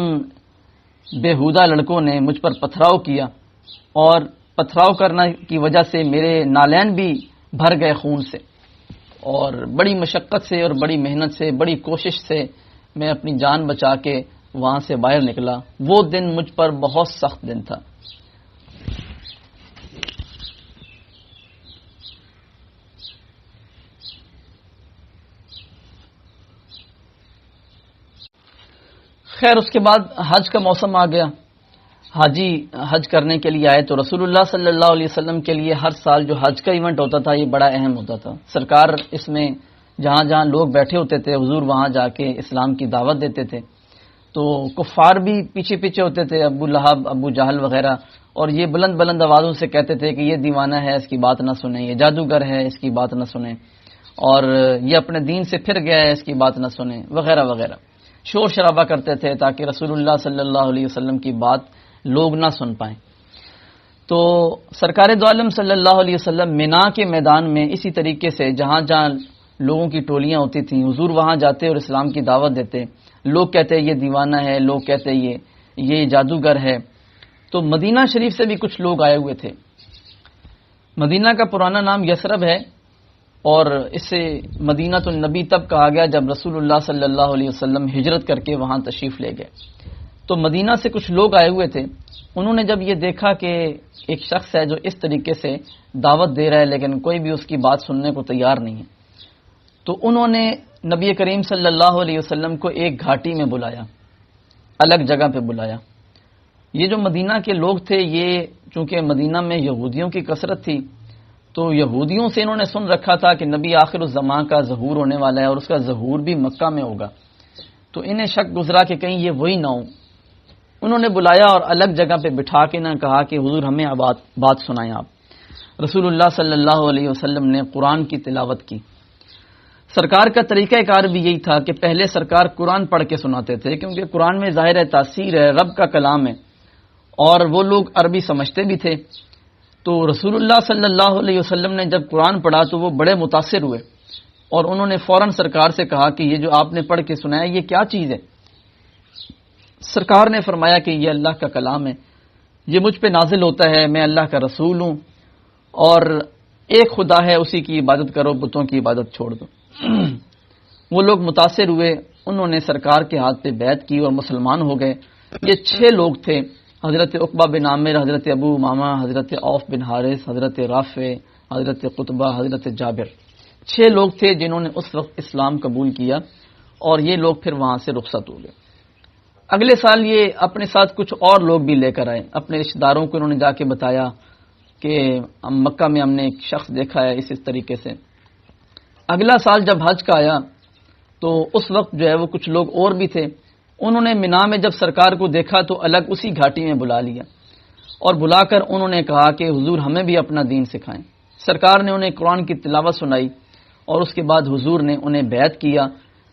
بےہودہ لڑکوں نے مجھ پر پتھراؤ کیا، اور پتھراؤ کرنے کی وجہ سے میرے نالین بھی بھر گئے خون سے، اور بڑی مشقت سے اور بڑی محنت سے بڑی کوشش سے میں اپنی جان بچا کے وہاں سے باہر نکلا۔ وہ دن مجھ پر بہت سخت دن تھا۔ خیر اس کے بعد حج کا موسم آ گیا، حاجی حج کرنے کے لیے آئے، تو رسول اللہ صلی اللہ علیہ وسلم کے لیے ہر سال جو حج کا ایونٹ ہوتا تھا یہ بڑا اہم ہوتا تھا۔ سرکار اس میں جہاں جہاں لوگ بیٹھے ہوتے تھے حضور وہاں جا کے اسلام کی دعوت دیتے تھے، تو کفار بھی پیچھے پیچھے ہوتے تھے، ابو لہب، ابو جہل وغیرہ، اور یہ بلند بلند آوازوں سے کہتے تھے کہ یہ دیوانہ ہے، اس کی بات نہ سنیں، یہ جادوگر ہے، اس کی بات نہ سنیں، اور یہ اپنے دین سے پھر گیا ہے، اس کی بات نہ سنیں، وغیرہ وغیرہ، شور شرابہ کرتے تھے تاکہ رسول اللہ صلی اللہ علیہ وسلم کی بات لوگ نہ سن پائیں۔ تو سرکار دو عالم صلی اللہ علیہ وسلم مینا کے میدان میں اسی طریقے سے جہاں جہاں لوگوں کی ٹولیاں ہوتی تھیں حضور وہاں جاتے اور اسلام کی دعوت دیتے، لوگ کہتے یہ دیوانہ ہے، لوگ کہتے یہ جادوگر ہے۔ تو مدینہ شریف سے بھی کچھ لوگ آئے ہوئے تھے۔ مدینہ کا پرانا نام یثرب ہے، اور اس سے مدینہ النبی تب کہا گیا جب رسول اللہ صلی اللہ علیہ وسلم ہجرت کر کے وہاں تشریف لے گئے۔ تو مدینہ سے کچھ لوگ آئے ہوئے تھے، انہوں نے جب یہ دیکھا کہ ایک شخص ہے جو اس طریقے سے دعوت دے رہا ہے لیکن کوئی بھی اس کی بات سننے کو تیار نہیں ہے، تو انہوں نے نبی کریم صلی اللہ علیہ وسلم کو ایک گھاٹی میں بلایا، الگ جگہ پہ بلایا۔ یہ جو مدینہ کے لوگ تھے، یہ چونکہ مدینہ میں یہودیوں کی کثرت تھی، تو یہودیوں سے انہوں نے سن رکھا تھا کہ نبی آخر الزمان کا ظہور ہونے والا ہے اور اس کا ظہور بھی مکہ میں ہوگا، تو انہیں شک گزرا کہ کہیں یہ وہی نہ ہو۔ انہوں نے بلایا اور الگ جگہ پہ بٹھا کے نہ کہا کہ حضور ہمیں بات سنائیں آپ۔ رسول اللہ صلی اللہ علیہ وسلم نے قرآن کی تلاوت کی۔ سرکار کا طریقہ کار بھی یہی تھا کہ پہلے سرکار قرآن پڑھ کے سناتے تھے، کیونکہ قرآن میں ظاہر ہے تاثیر ہے، رب کا کلام ہے، اور وہ لوگ عربی سمجھتے بھی تھے۔ تو رسول اللہ صلی اللہ علیہ وسلم نے جب قرآن پڑھا تو وہ بڑے متاثر ہوئے، اور انہوں نے فوراً سرکار سے کہا کہ یہ جو آپ نے پڑھ کے سنایا یہ کیا چیز ہے؟ سرکار نے فرمایا کہ یہ اللہ کا کلام ہے، یہ مجھ پہ نازل ہوتا ہے، میں اللہ کا رسول ہوں، اور ایک خدا ہے، اسی کی عبادت کرو، بتوں کی عبادت چھوڑ دو۔ وہ لوگ متاثر ہوئے، انہوں نے سرکار کے ہاتھ پہ بیعت کی اور مسلمان ہو گئے۔ یہ 6 لوگ تھے، حضرت عقبہ بن عامر، حضرت ابو امامہ، حضرت عوف بن حارث، حضرت رافع، حضرت قطبہ، حضرت جابر۔ 6 لوگ تھے جنہوں نے اس وقت اسلام قبول کیا، اور یہ لوگ پھر وہاں سے رخصت ہو گئے۔ اگلے سال یہ اپنے ساتھ کچھ اور لوگ بھی لے کر آئے، اپنے رشتہ داروں کو انہوں نے جا کے بتایا کہ مکہ میں ہم نے ایک شخص دیکھا ہے اس طریقے سے۔ اگلا سال جب حج کا آیا تو اس وقت جو ہے وہ کچھ لوگ اور بھی تھے، انہوں نے مینا میں جب سرکار کو دیکھا تو الگ اسی گھاٹی میں بلا لیا، اور بلا کر انہوں نے کہا کہ حضور ہمیں بھی اپنا دین سکھائیں۔ سرکار نے انہیں قرآن کی تلاوت سنائی، اور اس کے بعد حضور نے انہیں بیعت کیا۔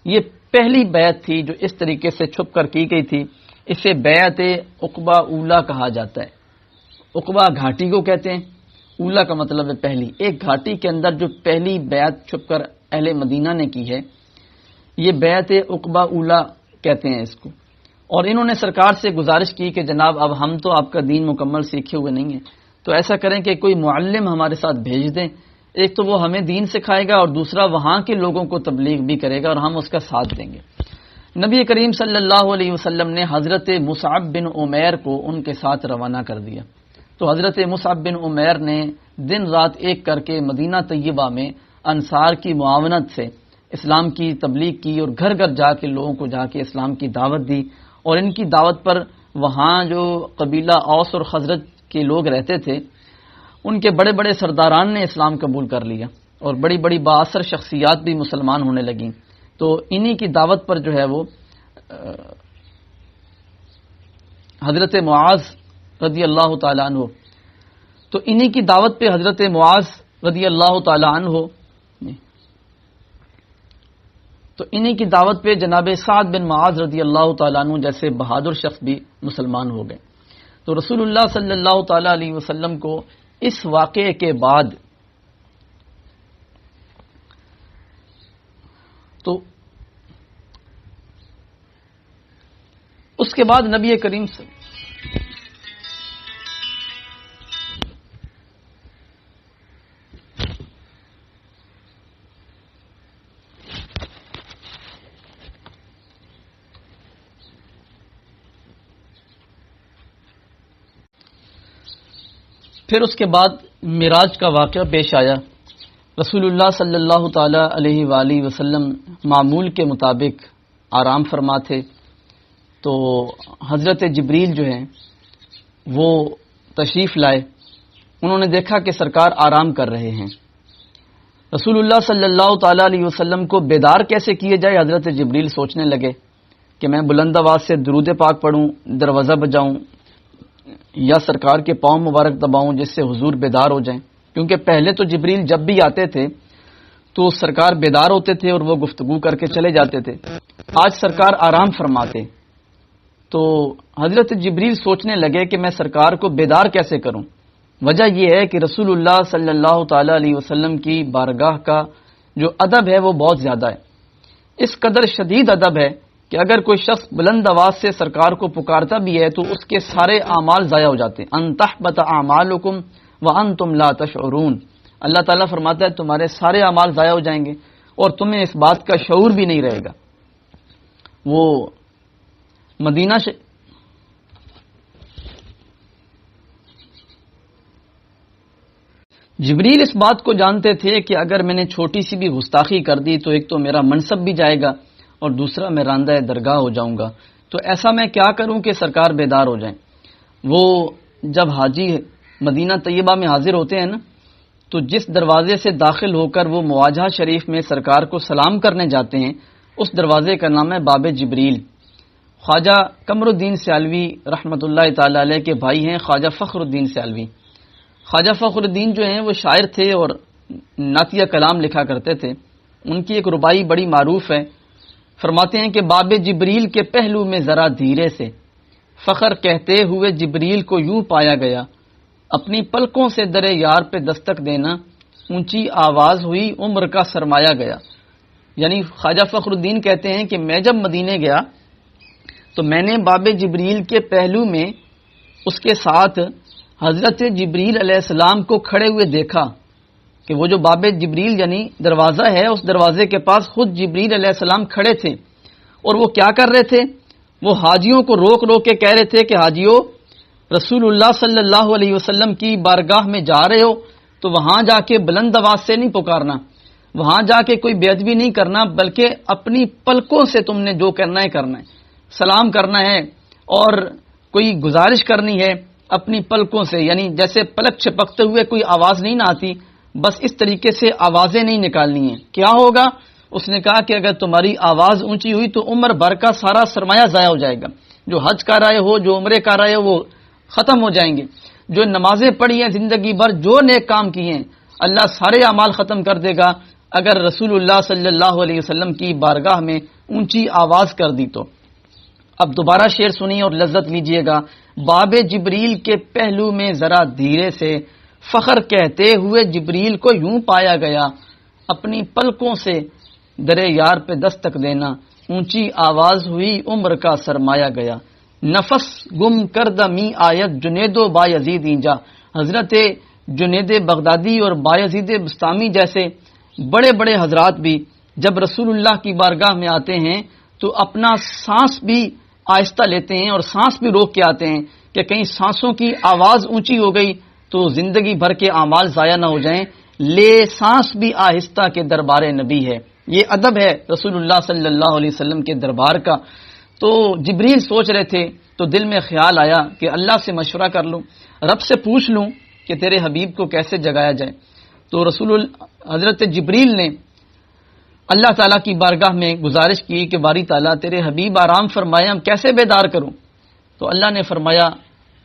یہ پہلی بیعت تھی جو اس طریقے سے چھپ کر کی گئی تھی، اسے بیعت عقبہ اولا کہا جاتا ہے۔ عقبہ گھاٹی کو کہتے ہیں، اولا کا مطلب ہے پہلی۔ ایک گھاٹی کے اندر جو پہلی بیعت چھپ کر اہل مدینہ نے کی ہے، یہ بیعت عقبہ اولا کہتے ہیں اس کو۔ اور انہوں نے سرکار سے گزارش کی کہ جناب اب ہم تو آپ کا دین مکمل سیکھے ہوئے نہیں ہیں، تو ایسا کریں کہ کوئی معلم ہمارے ساتھ بھیج دیں، ایک تو وہ ہمیں دین سکھائے گا اور دوسرا وہاں کے لوگوں کو تبلیغ بھی کرے گا اور ہم اس کا ساتھ دیں گے۔ نبی کریم صلی اللہ علیہ وسلم نے حضرت مصعب بن عمیر کو ان کے ساتھ روانہ کر دیا۔ تو حضرت مصعب بن عمیر نے دن رات ایک کر کے مدینہ طیبہ میں انصار کی معاونت سے اسلام کی تبلیغ کی، اور گھر گھر جا کے لوگوں کو جا کے اسلام کی دعوت دی، اور ان کی دعوت پر وہاں جو قبیلہ اوس اور خزرج کے لوگ رہتے تھے ان کے بڑے بڑے سرداران نے اسلام قبول کر لیا، اور بڑی بڑی بااثر شخصیات بھی مسلمان ہونے لگیں۔ تو انہی کی دعوت پر جو ہے وہ حضرت معاذ رضی اللہ تعالیٰ عنہ، تو انہی کی دعوت پہ حضرت معاذ رضی اللہ تعالیٰ عنہ، تو انہی کی دعوت پہ جناب سعد بن معاذ رضی اللہ تعالیٰ عنہ جیسے بہادر شخص بھی مسلمان ہو گئے۔ تو رسول اللہ صلی اللہ تعالیٰ علیہ وسلم کو اس واقعے کے بعد تو اس کے بعد نبی کریم سے پھر اس کے بعد معراج کا واقعہ پیش آیا۔ رسول اللہ صلی اللہ تعالی علیہ وآلہ وسلم معمول کے مطابق آرام فرما تھے، تو حضرت جبریل جو ہیں وہ تشریف لائے. انہوں نے دیکھا کہ سرکار آرام کر رہے ہیں. رسول اللہ صلی اللہ تعالی علیہ وسلم کو بیدار کیسے کیے جائے. حضرت جبریل سوچنے لگے کہ میں بلند آواز سے درود پاک پڑھوں, دروازہ بجاؤں, یا سرکار کے پاؤں مبارک دباؤں جس سے حضور بیدار ہو جائیں. کیونکہ پہلے تو جبریل جب بھی آتے تھے تو سرکار بیدار ہوتے تھے اور وہ گفتگو کر کے چلے جاتے تھے. آج سرکار آرام فرماتے. تو حضرت جبریل سوچنے لگے کہ میں سرکار کو بیدار کیسے کروں. وجہ یہ ہے کہ رسول اللہ صلی اللہ تعالی علیہ وسلم کی بارگاہ کا جو ادب ہے وہ بہت زیادہ ہے. اس قدر شدید ادب ہے کہ اگر کوئی شخص بلند آواز سے سرکار کو پکارتا بھی ہے تو اس کے سارے اعمال ضائع ہو جاتے ہیں. ان تحبط اعمالکم وانتم لا تشعرون. اللہ تعالیٰ فرماتا ہے تمہارے سارے اعمال ضائع ہو جائیں گے اور تمہیں اس بات کا شعور بھی نہیں رہے گا. وہ مدینہ جبریل اس بات کو جانتے تھے کہ اگر میں نے چھوٹی سی بھی گستاخی کر دی تو ایک تو میرا منصب بھی جائے گا اور دوسرا میں راندہ درگاہ ہو جاؤں گا. تو ایسا میں کیا کروں کہ سرکار بیدار ہو جائیں. وہ جب حاجی مدینہ طیبہ میں حاضر ہوتے ہیں نا تو جس دروازے سے داخل ہو کر وہ مواجہہ شریف میں سرکار کو سلام کرنے جاتے ہیں اس دروازے کا نام ہے باب جبریل. خواجہ قمر الدین سیالوی رحمۃ اللہ تعالی علیہ کے بھائی ہیں خواجہ فخر الدین سیالوی. خواجہ فخر الدین جو ہیں وہ شاعر تھے اور نعتیہ کلام لکھا کرتے تھے. ان کی ایک ربائی بڑی معروف ہے. فرماتے ہیں کہ باب جبریل کے پہلو میں ذرا دھیرے سے فخر کہتے ہوئے جبریل کو یوں پایا گیا, اپنی پلکوں سے در یار پہ دستک دینا, اونچی آواز ہوئی عمر کا سرمایہ گیا. یعنی خواجہ فخر الدین کہتے ہیں کہ میں جب مدینے گیا تو میں نے باب جبریل کے پہلو میں اس کے ساتھ حضرت جبریل علیہ السلام کو کھڑے ہوئے دیکھا کہ وہ جو باب جبریل یعنی دروازہ ہے اس دروازے کے پاس خود جبریل علیہ السلام کھڑے تھے. اور وہ کیا کر رہے تھے؟ وہ حاجیوں کو روک روک کے کہہ رہے تھے کہ حاجیوں رسول اللہ صلی اللہ علیہ وسلم کی بارگاہ میں جا رہے ہو تو وہاں جا کے بلند آواز سے نہیں پکارنا, وہاں جا کے کوئی بے ادبی نہیں کرنا, بلکہ اپنی پلکوں سے تم نے جو کرنا ہے کرنا ہے, سلام کرنا ہے اور کوئی گزارش کرنی ہے اپنی پلکوں سے. یعنی جیسے پلک چھپکتے ہوئے کوئی آواز نہیں نہ آتی, بس اس طریقے سے آوازیں نہیں نکالنی ہیں. کیا ہوگا؟ اس نے کہا کہ اگر تمہاری آواز اونچی ہوئی تو عمر بھر کا سارا سرمایہ ضائع ہو جائے گا. جو حج کر رہے ہو, جو عمرے کر رہے ہو, وہ ختم ہو جائیں گے. جو نمازیں پڑھی ہیں زندگی بھر, جو نیک کام کیے ہیں, اللہ سارے اعمال ختم کر دے گا اگر رسول اللہ صلی اللہ علیہ وسلم کی بارگاہ میں اونچی آواز کر دی تو. اب دوبارہ شعر سنیے اور لذت لیجئے گا. باب جبریل کے پہلو میں ذرا دھیرے سے فخر کہتے ہوئے جبریل کو یوں پایا گیا, اپنی پلکوں سے در یار پہ دستک دینا, اونچی آواز ہوئی عمر کا سرمایہ گیا. نفس گم کردہ می آیت جنید و بایزید اینجا. حضرت جنید بغدادی اور بایزید بستامی جیسے بڑے بڑے حضرات بھی جب رسول اللہ کی بارگاہ میں آتے ہیں تو اپنا سانس بھی آہستہ لیتے ہیں اور سانس بھی روک کے آتے ہیں کہ کہیں سانسوں کی آواز اونچی ہو گئی تو زندگی بھر کے اعمال ضائع نہ ہو جائیں. لے سانس بھی آہستہ کے دربار نبی ہے. یہ ادب ہے رسول اللہ صلی اللہ علیہ وسلم کے دربار کا. تو جبریل سوچ رہے تھے تو دل میں خیال آیا کہ اللہ سے مشورہ کر لوں, رب سے پوچھ لوں کہ تیرے حبیب کو کیسے جگایا جائے. تو حضرت جبریل نے اللہ تعالیٰ کی بارگاہ میں گزارش کی کہ باری تعالیٰ تیرے حبیب آرام فرمائے, ہم کیسے بیدار کروں؟ تو اللہ نے فرمایا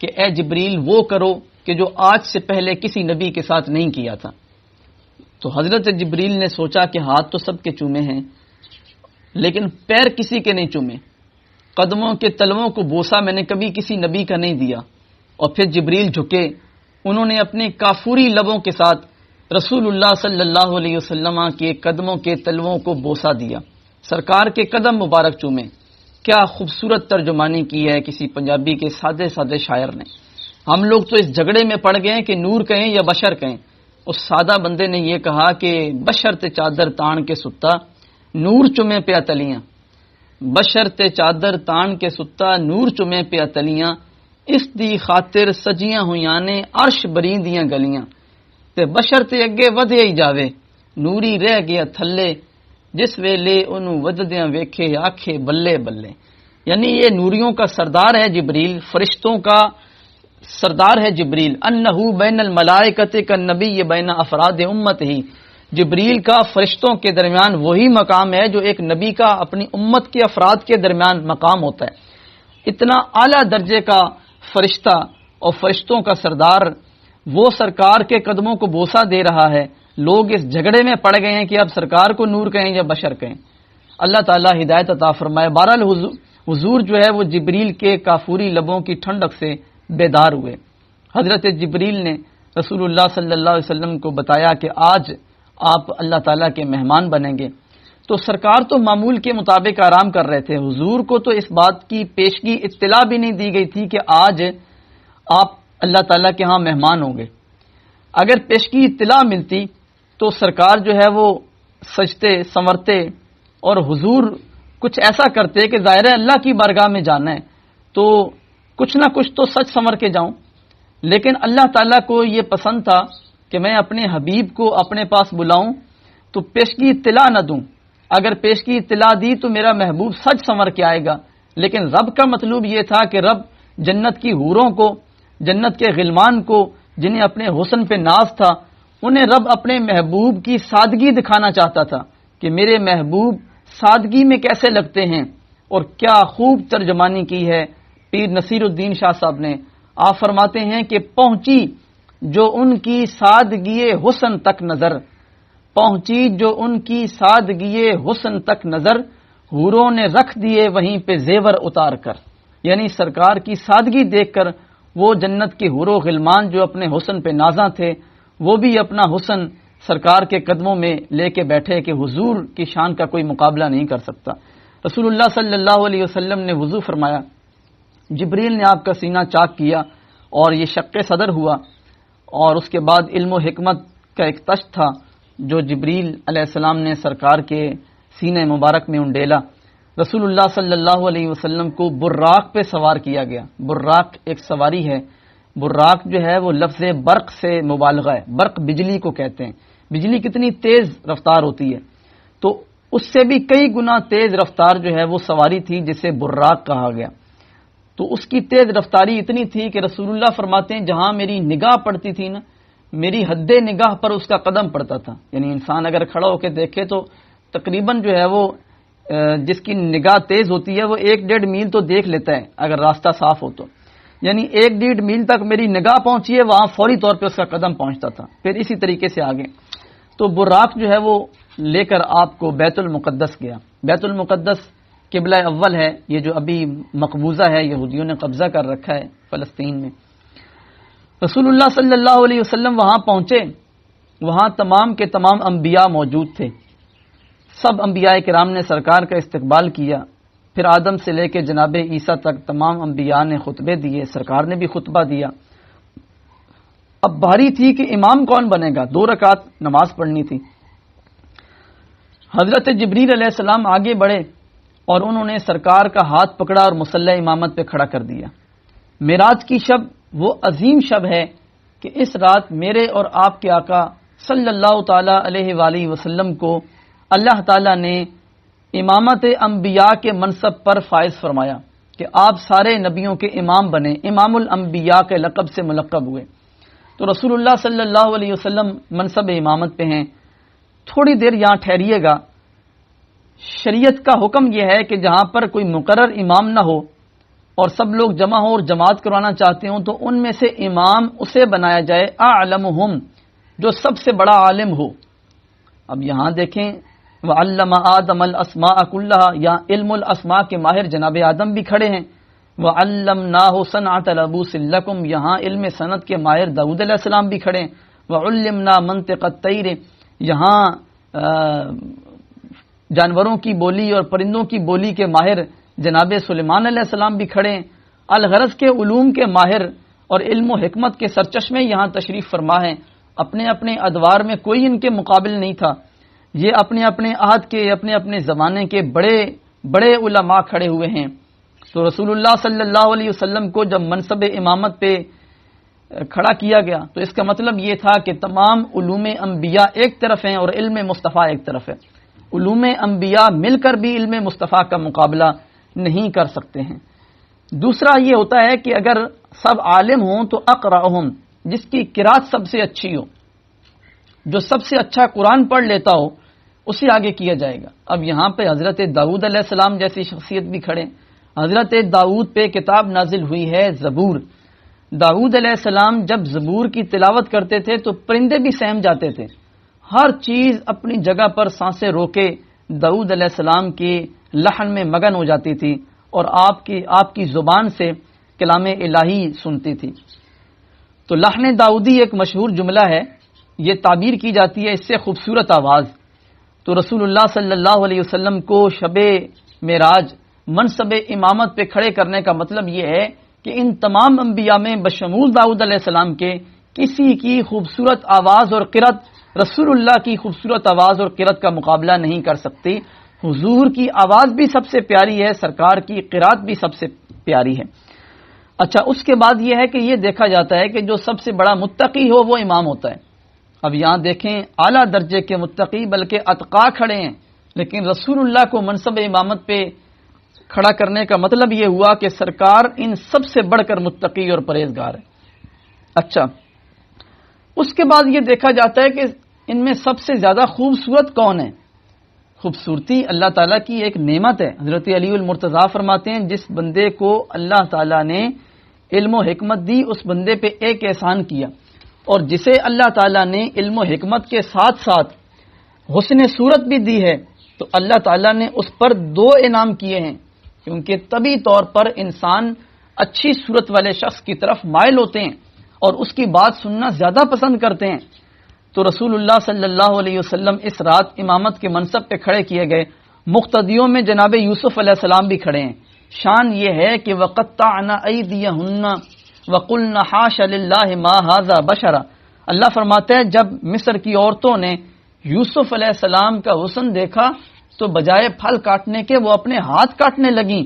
کہ اے جبریل وہ کرو کہ جو آج سے پہلے کسی نبی کے ساتھ نہیں کیا تھا. تو حضرت جبریل نے سوچا کہ ہاتھ تو سب کے چومے ہیں لیکن پیر کسی کے نہیں چومے, قدموں کے تلووں کو بوسا میں نے کبھی کسی نبی کا نہیں دیا. اور پھر جبریل جھکے, انہوں نے اپنے کافوری لبوں کے ساتھ رسول اللہ صلی اللہ علیہ وسلم کے قدموں کے تلووں کو بوسا دیا, سرکار کے قدم مبارک چومے. کیا خوبصورت ترجمانی کی ہے کسی پنجابی کے سادے سادے شاعر نے. ہم لوگ تو اس جھگڑے میں پڑ گئے کہ نور کہیں یا بشر کہیں. اس سادہ بندے نے یہ کہا کہ بشر تے چادر تان کے ستا نور چمے پہ تلیاں, بشر تے چادر تان کے ستا نور چمے پہ تلیاں, اس دی خاطر سجیاں ہویاں نے عرش برین دیاں گلیاں, تے بشر تے اگے ودھے ہی جاوے نوری رہ گیا تھلے, جس ویلے انہوں وددیاں ویکھے آکھے بلے بلے. یعنی یہ نوریوں کا سردار ہے جبریل، فرشتوں کا سردار ہے جبریل. انہو بین الملائکۃ کالنبی بین افراد امت ہی، جبریل کا فرشتوں کے درمیان وہی مقام ہے جو ایک نبی کا اپنی امت کے افراد کے درمیان مقام ہوتا ہے. اتنا اعلیٰ درجے کا فرشتہ اور فرشتوں کا سردار وہ سرکار کے قدموں کو بوسہ دے رہا ہے. لوگ اس جھگڑے میں پڑ گئے ہیں کہ اب سرکار کو نور کہیں یا بشر کہیں. اللہ تعالیٰ ہدایت عطا فرمائے. بہرحال حضور جو ہے وہ جبریل کے کافوری لبوں کی ٹھنڈک سے بیدار ہوئے. حضرت جبریل نے رسول اللہ صلی اللہ علیہ وسلم کو بتایا کہ آج آپ اللہ تعالیٰ کے مہمان بنیں گے. تو سرکار تو معمول کے مطابق آرام کر رہے تھے. حضور کو تو اس بات کی پیشگی اطلاع بھی نہیں دی گئی تھی کہ آج آپ اللہ تعالیٰ کے ہاں مہمان ہوں گے. اگر پیشگی اطلاع ملتی تو سرکار جو ہے وہ سجتے سنورتے اور حضور کچھ ایسا کرتے کہ ظاہر اللہ کی بارگاہ میں جانا ہے تو کچھ نہ کچھ تو سچ سنور کے جاؤں. لیکن اللہ تعالیٰ کو یہ پسند تھا کہ میں اپنے حبیب کو اپنے پاس بلاؤں تو پیشگی اطلاع نہ دوں. اگر پیشگی اطلاع دی تو میرا محبوب سچ سنور کے آئے گا. لیکن رب کا مطلوب یہ تھا کہ رب جنت کی حوروں کو، جنت کے غلمان کو جنہیں اپنے حسن پہ ناز تھا، انہیں رب اپنے محبوب کی سادگی دکھانا چاہتا تھا کہ میرے محبوب سادگی میں کیسے لگتے ہیں. اور کیا خوب ترجمانی کی ہے پیر نصیر الدین شاہ صاحب نے. آپ فرماتے ہیں کہ پہنچی جو ان کی سادگی حسن تک نظر، پہنچی جو ان کی سادگی حسن تک نظر، حوروں نے رکھ دیے وہیں پہ زیور اتار کر. یعنی سرکار کی سادگی دیکھ کر وہ جنت کے حور و غلمان جو اپنے حسن پہ نازاں تھے وہ بھی اپنا حسن سرکار کے قدموں میں لے کے بیٹھے کہ حضور کی شان کا کوئی مقابلہ نہیں کر سکتا. رسول اللہ صلی اللہ علیہ وسلم نے وضو فرمایا، جبریل نے آپ کا سینہ چاک کیا اور یہ شق صدر ہوا. اور اس کے بعد علم و حکمت کا ایک تشت تھا جو جبریل علیہ السلام نے سرکار کے سینہ مبارک میں انڈیلا. رسول اللہ صلی اللہ علیہ وسلم کو براق پہ سوار کیا گیا. براق ایک سواری ہے. براق جو ہے وہ لفظ برق سے مبالغہ ہے. برق بجلی کو کہتے ہیں. بجلی کتنی تیز رفتار ہوتی ہے، تو اس سے بھی کئی گنا تیز رفتار جو ہے وہ سواری تھی جسے براق کہا گیا. تو اس کی تیز رفتاری اتنی تھی کہ رسول اللہ فرماتے ہیں جہاں میری نگاہ پڑتی تھی نا، میری حد نگاہ پر اس کا قدم پڑتا تھا. یعنی انسان اگر کھڑا ہو کے دیکھے تو تقریباً جو ہے وہ جس کی نگاہ تیز ہوتی ہے وہ 1-1.5 میل تو دیکھ لیتا ہے اگر راستہ صاف ہو تو. یعنی 1-1.5 میل تک میری نگاہ پہنچی ہے، وہاں فوری طور پہ اس کا قدم پہنچتا تھا. پھر اسی طریقے سے آگے تو براق جو ہے وہ لے کر آپ کو بیت المقدس گیا. بیت المقدس قبلہ اول ہے، یہ جو ابھی مقبوضہ ہے، یہودیوں نے قبضہ کر رکھا ہے فلسطین میں. رسول اللہ صلی اللہ علیہ وسلم وہاں پہنچے. وہاں تمام کے تمام انبیاء موجود تھے. سب انبیاء کرام نے سرکار کا استقبال کیا. پھر آدم سے لے کے جناب عیسیٰ تک تمام انبیاء نے خطبے دیے، سرکار نے بھی خطبہ دیا. اب باری تھی کہ امام کون بنے گا. 2 رکعت نماز پڑھنی تھی. حضرت جبریل علیہ السلام آگے بڑھے اور انہوں نے سرکار کا ہاتھ پکڑا اور مصلی امامت پہ کھڑا کر دیا. معراج کی شب وہ عظیم شب ہے کہ اس رات میرے اور آپ کے آقا صلی اللہ تعالی علیہ وآلہ وسلم کو اللہ تعالی نے امامت انبیاء کے منصب پر فائز فرمایا کہ آپ سارے نبیوں کے امام بنے، امام الانبیاء کے لقب سے ملقب ہوئے. تو رسول اللہ صلی اللہ علیہ وسلم منصب امامت پہ ہیں. تھوڑی دیر یہاں ٹھہریے گا. شریعت کا حکم یہ ہے کہ جہاں پر کوئی مقرر امام نہ ہو اور سب لوگ جمع ہو اور جماعت کروانا چاہتے ہوں تو ان میں سے امام اسے بنایا جائے اعلمہم، جو سب سے بڑا عالم ہو. اب یہاں دیکھیں وَعَلَّمَ آدَمَ الْأَسْمَاءَ كُلَّهَا، یا علم الاسماء کے ماہر جناب آدم بھی کھڑے ہیں. وَعَلَّمْنَاهُ صَنْعَةَ لَبُوسٍ لَكُمْ، یہاں علم صنعت کے ماہر داؤد علیہ السلام بھی کھڑے ہیں. وَعُلِّمْنَا مَنطِقَ الطَّيْرِ، یہاں جانوروں کی بولی اور پرندوں کی بولی کے ماہر جناب سلیمان علیہ السلام بھی کھڑے ہیں. الغرض کے علوم کے ماہر اور علم و حکمت کے سرچشمے یہاں تشریف فرما ہیں. اپنے اپنے ادوار میں کوئی ان کے مقابل نہیں تھا. یہ اپنے اپنے عہد کے، اپنے اپنے زمانے کے بڑے بڑے علماء کھڑے ہوئے ہیں. تو رسول اللہ صلی اللہ علیہ وسلم کو جب منصب امامت پہ کھڑا کیا گیا تو اس کا مطلب یہ تھا کہ تمام علوم انبیاء ایک طرف ہیں اور علم مصطفیٰ ایک طرف ہے. علوم انبیاء مل کر بھی علم مصطفیٰ کا مقابلہ نہیں کر سکتے ہیں۔ دوسرا یہ ہوتا ہے کہ اگر سب عالم ہوں تو اقرأہم، جس کی قرات سب سے اچھی ہو، جو سب سے اچھا قرآن پڑھ لیتا ہو، اسے آگے کیا جائے گا۔ اب یہاں پہ حضرت داؤد علیہ السلام جیسی شخصیت بھی کھڑے۔ حضرت داؤد پہ کتاب نازل ہوئی ہے زبور۔ داؤد علیہ السلام جب زبور کی تلاوت کرتے تھے تو پرندے بھی سہم جاتے تھے، ہر چیز اپنی جگہ پر سانسیں روکے داؤد علیہ السلام کی لحن میں مگن ہو جاتی تھی اور آپ کی زبان سے کلام الہی سنتی تھی۔ تو لحن داؤدی ایک مشہور جملہ ہے، یہ تعبیر کی جاتی ہے اس سے خوبصورت آواز۔ تو رسول اللہ صلی اللہ علیہ وسلم کو شب معراج منصب امامت پہ کھڑے کرنے کا مطلب یہ ہے کہ ان تمام انبیاء میں بشمول داؤد علیہ السلام کے کسی کی خوبصورت آواز اور قرات رسول اللہ کی خوبصورت آواز اور قرات کا مقابلہ نہیں کر سکتی۔ حضور کی آواز بھی سب سے پیاری ہے، سرکار کی قرات بھی سب سے پیاری ہے۔ اچھا، اس کے بعد یہ ہے کہ یہ دیکھا جاتا ہے کہ جو سب سے بڑا متقی ہو وہ امام ہوتا ہے۔ اب یہاں دیکھیں اعلیٰ درجے کے متقی بلکہ اتقا کھڑے ہیں، لیکن رسول اللہ کو منصب امامت پہ کھڑا کرنے کا مطلب یہ ہوا کہ سرکار ان سب سے بڑھ کر متقی اور پرہیزگار ہے۔ اچھا، اس کے بعد یہ دیکھا جاتا ہے کہ ان میں سب سے زیادہ خوبصورت کون ہے۔ خوبصورتی اللہ تعالیٰ کی ایک نعمت ہے۔ حضرت علی المرتضیٰ فرماتے ہیں جس بندے کو اللہ تعالیٰ نے علم و حکمت دی اس بندے پہ ایک احسان کیا، اور جسے اللہ تعالیٰ نے علم و حکمت کے ساتھ ساتھ حسن صورت بھی دی ہے تو اللہ تعالیٰ نے اس پر دو انعام کیے ہیں، کیونکہ طبی طور پر انسان اچھی صورت والے شخص کی طرف مائل ہوتے ہیں اور اس کی بات سننا زیادہ پسند کرتے ہیں۔ تو رسول اللہ صلی اللہ علیہ وسلم اس رات امامت کے منصب پہ کھڑے کیے گئے۔ مقتدیوں میں جناب یوسف علیہ السلام بھی کھڑے ہیں۔ شان یہ ہے کہ وَقَطَّعْنَ أَيْدِيَهُنَّ وَقُلْنَ حَاشَ لِلَّهِ مَا هَذَا بَشَرًا، اللہ فرماتا ہے جب مصر کی عورتوں نے یوسف علیہ السلام کا حسن دیکھا تو بجائے پھل کاٹنے کے وہ اپنے ہاتھ کاٹنے لگیں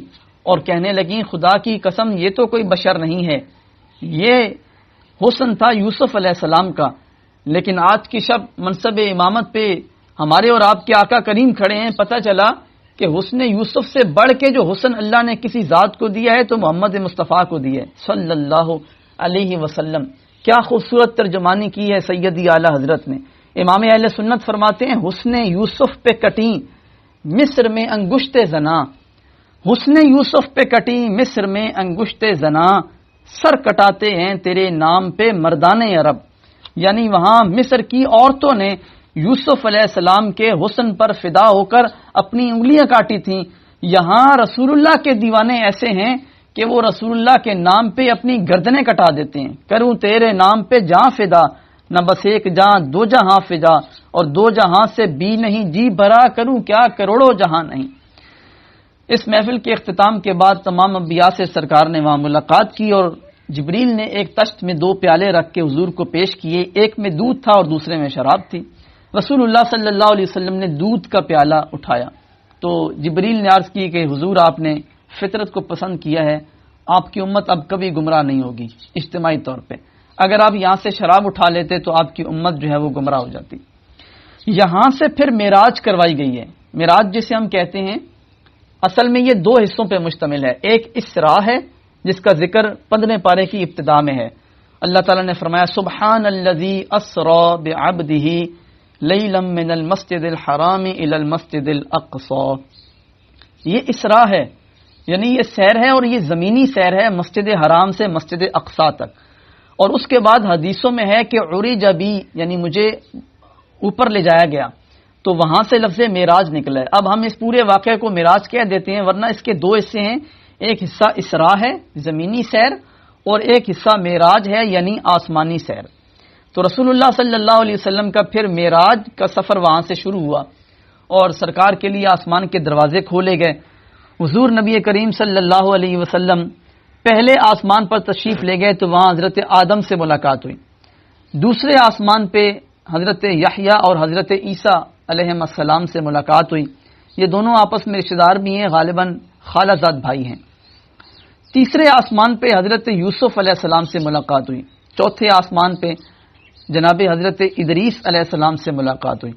اور کہنے لگیں خدا کی قسم یہ تو کوئی بشر نہیں ہے۔ یہ حسن تھا یوسف علیہ السلام کا۔ لیکن آج کی شب منصب امامت پہ ہمارے اور آپ کے آقا کریم کھڑے ہیں، پتہ چلا کہ حسن یوسف سے بڑھ کے جو حسن اللہ نے کسی ذات کو دیا ہے تو محمد مصطفیٰ کو دیا ہے صلی اللہ علیہ وسلم۔ کیا خوبصورت ترجمانی کی ہے سیدی اعلیٰ حضرت نے۔ امام اہل سنت فرماتے ہیں حسن یوسف پہ کٹیں مصر میں انگشت زنا، حسن یوسف پہ کٹیں مصر میں انگشت زنا، سر کٹاتے ہیں تیرے نام پہ مردان عرب، یعنی وہاں مصر کی عورتوں نے یوسف علیہ السلام کے حسن پر فدا ہو کر اپنی انگلیاں کاٹی تھیں۔ یہاں رسول اللہ کے دیوانے ایسے ہیں کہ وہ رسول اللہ کے نام پہ اپنی گردنیں کٹا دیتے ہیں۔ کروں تیرے نام پہ جاں فدا، نہ بس ایک جاں دو جہاں فدا، اور دو جہاں سے بھی نہیں جی بھرا، کروں کیا کروڑوں جہاں نہیں۔ اس محفل کے اختتام کے بعد تمام انبیاء سے سرکار نے وہاں ملاقات کی اور جبریل نے ایک تشت میں دو پیالے رکھ کے حضور کو پیش کیے، ایک میں دودھ تھا اور دوسرے میں شراب تھی۔ رسول اللہ صلی اللہ علیہ وسلم نے دودھ کا پیالہ اٹھایا تو جبریل نے عرض کی کہ حضور آپ نے فطرت کو پسند کیا ہے، آپ کی امت اب کبھی گمراہ نہیں ہوگی اجتماعی طور پہ، اگر آپ یہاں سے شراب اٹھا لیتے تو آپ کی امت جو ہے وہ گمراہ ہو جاتی۔ یہاں سے پھر معراج کروائی گئی ہے۔ معراج جسے ہم کہتے ہیں اصل میں یہ دو حصوں پہ مشتمل ہے، ایک اسراء ہے جس کا ذکر 15 پارے کی ابتدا میں ہے۔ اللہ تعالیٰ نے فرمایا سبحان الذی اسری بعبدہ لیلا من المسجد الحرام الی المسجد الاقصی، یہ اسراء ہے، یعنی یہ سیر ہے اور یہ زمینی سیر ہے مسجد حرام سے مسجد اقصی تک۔ اور اس کے بعد حدیثوں میں ہے کہ عرج بی، یعنی مجھے اوپر لے جایا گیا، تو وہاں سے لفظ معراج نکلا ہے۔ اب ہم اس پورے واقعے کو معراج کہہ دیتے ہیں، ورنہ اس کے دو حصے ہیں، ایک حصہ اسراء ہے زمینی سیر اور ایک حصہ معراج ہے یعنی آسمانی سیر۔ تو رسول اللہ صلی اللہ علیہ وسلم کا پھر معراج کا سفر وہاں سے شروع ہوا اور سرکار کے لیے آسمان کے دروازے کھولے گئے۔ حضور نبی کریم صلی اللہ علیہ وسلم پہلے آسمان پر تشریف لے گئے تو وہاں حضرت آدم سے ملاقات ہوئی، دوسرے آسمان پہ حضرت یحییٰ اور حضرت عیسیٰ علیہ السلام سے ملاقات ہوئی، یہ دونوں آپس میں رشتہ دار بھی ہیں، غالباً خالہ زاد بھائی ہیں۔ تیسرے آسمان پہ حضرت یوسف علیہ السلام سے ملاقات ہوئی، چوتھے آسمان پہ جناب حضرت ادریس علیہ السلام سے ملاقات ہوئی،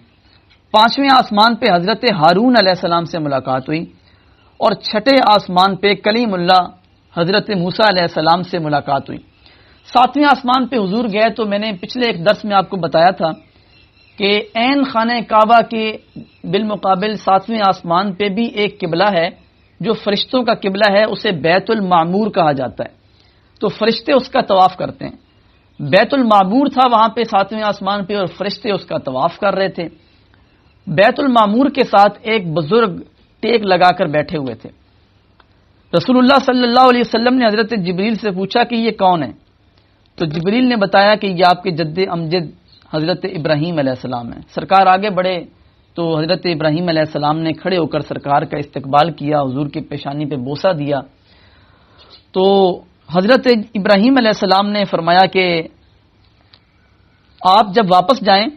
پانچویں آسمان پہ حضرت ہارون علیہ السلام سے ملاقات ہوئی، اور چھٹے آسمان پہ کلیم اللہ حضرت موسیٰ علیہ السلام سے ملاقات ہوئی۔ ساتویں آسمان پہ حضور گئے تو میں نے پچھلے ایک درس میں آپ کو بتایا تھا کہ عین خانہ کعبہ کے بالمقابل ساتویں آسمان پہ بھی ایک قبلہ ہے جو فرشتوں کا قبلہ ہے، اسے بیت المعمور کہا جاتا ہے۔ تو فرشتے اس کا طواف کرتے ہیں۔ بیت المعمور تھا وہاں پہ ساتویں آسمان پہ اور فرشتے اس کا طواف کر رہے تھے۔ بیت المعمور کے ساتھ ایک بزرگ ٹیک لگا کر بیٹھے ہوئے تھے۔ رسول اللہ صلی اللہ علیہ وسلم نے حضرت جبریل سے پوچھا کہ یہ کون ہے؟ تو جبریل نے بتایا کہ یہ آپ کے جد امجد حضرت ابراہیم علیہ السلام ہیں۔ سرکار آگے بڑھے تو حضرت ابراہیم علیہ السلام نے کھڑے ہو کر سرکار کا استقبال کیا، حضور کی پیشانی پہ بوسہ دیا۔ تو حضرت ابراہیم علیہ السلام نے فرمایا کہ آپ جب واپس جائیں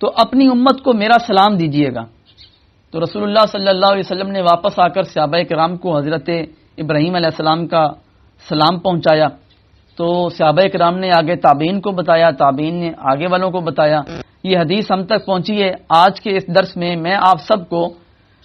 تو اپنی امت کو میرا سلام دیجیے گا۔ تو رسول اللہ صلی اللہ علیہ وسلم نے واپس آ کر صحابہ کرام کو حضرت ابراہیم علیہ السلام کا سلام پہنچایا۔ تو صحابہ کرام نے آگے تابعین کو بتایا، تابعین نے آگے والوں کو بتایا۔ یہ حدیث ہم تک پہنچی ہے۔ آج کے اس درس میں آپ سب کو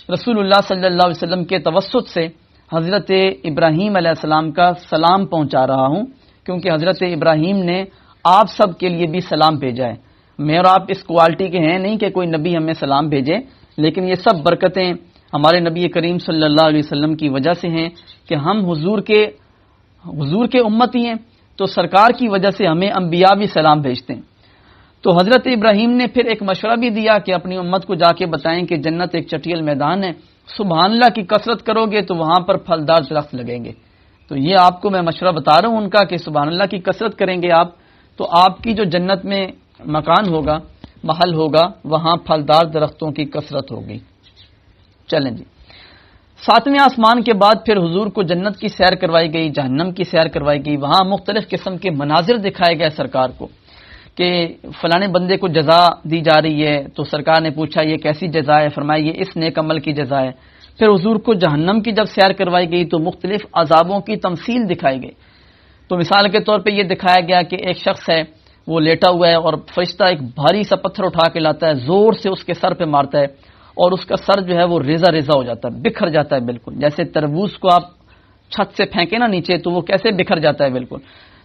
رسول اللہ صلی اللہ علیہ وسلم کے توسط سے حضرت ابراہیم علیہ السلام کا سلام پہنچا رہا ہوں، کیونکہ حضرت ابراہیم نے آپ سب کے لیے بھی سلام بھیجا ہے۔ میں اور آپ اس کوالٹی کے ہیں نہیں کہ کوئی نبی ہمیں سلام بھیجے، لیکن یہ سب برکتیں ہمارے نبی کریم صلی اللہ علیہ وسلم کی وجہ سے ہیں کہ ہم حضور کے امتی ہیں، تو سرکار کی وجہ سے ہمیں انبیاء بھی سلام بھیجتے ہیں۔ تو حضرت ابراہیم نے پھر ایک مشورہ بھی دیا کہ اپنی امت کو جا کے بتائیں کہ جنت ایک چٹیل میدان ہے، سبحان اللہ کی کثرت کرو گے تو وہاں پر پھلدار درخت لگیں گے۔ تو یہ آپ کو میں مشورہ بتا رہا ہوں ان کا کہ سبحان اللہ کی کثرت کریں گے آپ تو آپ کی جو جنت میں مکان ہوگا، محل ہوگا، وہاں پھلدار درختوں کی کثرت ہوگی۔ چلیں جی، ساتویں آسمان کے بعد پھر حضور کو جنت کی سیر کروائی گئی، جہنم کی سیر کروائی گئی۔ وہاں مختلف قسم کے مناظر دکھائے گئے سرکار کو کہ فلانے بندے کو جزا دی جا رہی ہے۔ تو سرکار نے پوچھا یہ کیسی جزا ہے؟ فرمایا یہ اس نیک عمل کی جزا ہے۔ پھر حضور کو جہنم کی جب سیر کروائی گئی تو مختلف عذابوں کی تمثیل دکھائی گئی۔ تو مثال کے طور پہ یہ دکھایا گیا کہ ایک شخص ہے، وہ لیٹا ہوا ہے اور فرشتہ ایک بھاری سا پتھر اٹھا کے لاتا ہے، زور سے اس کے سر پہ مارتا ہے اور اس کا سر جو ہے وہ ریزہ ریزہ ہو جاتا ہے، بکھر جاتا ہے بالکل، جیسے تربوز کو آپ چھت سے پھینکے نا نیچے تو وہ کیسے بکھر جاتا ہے بالکل،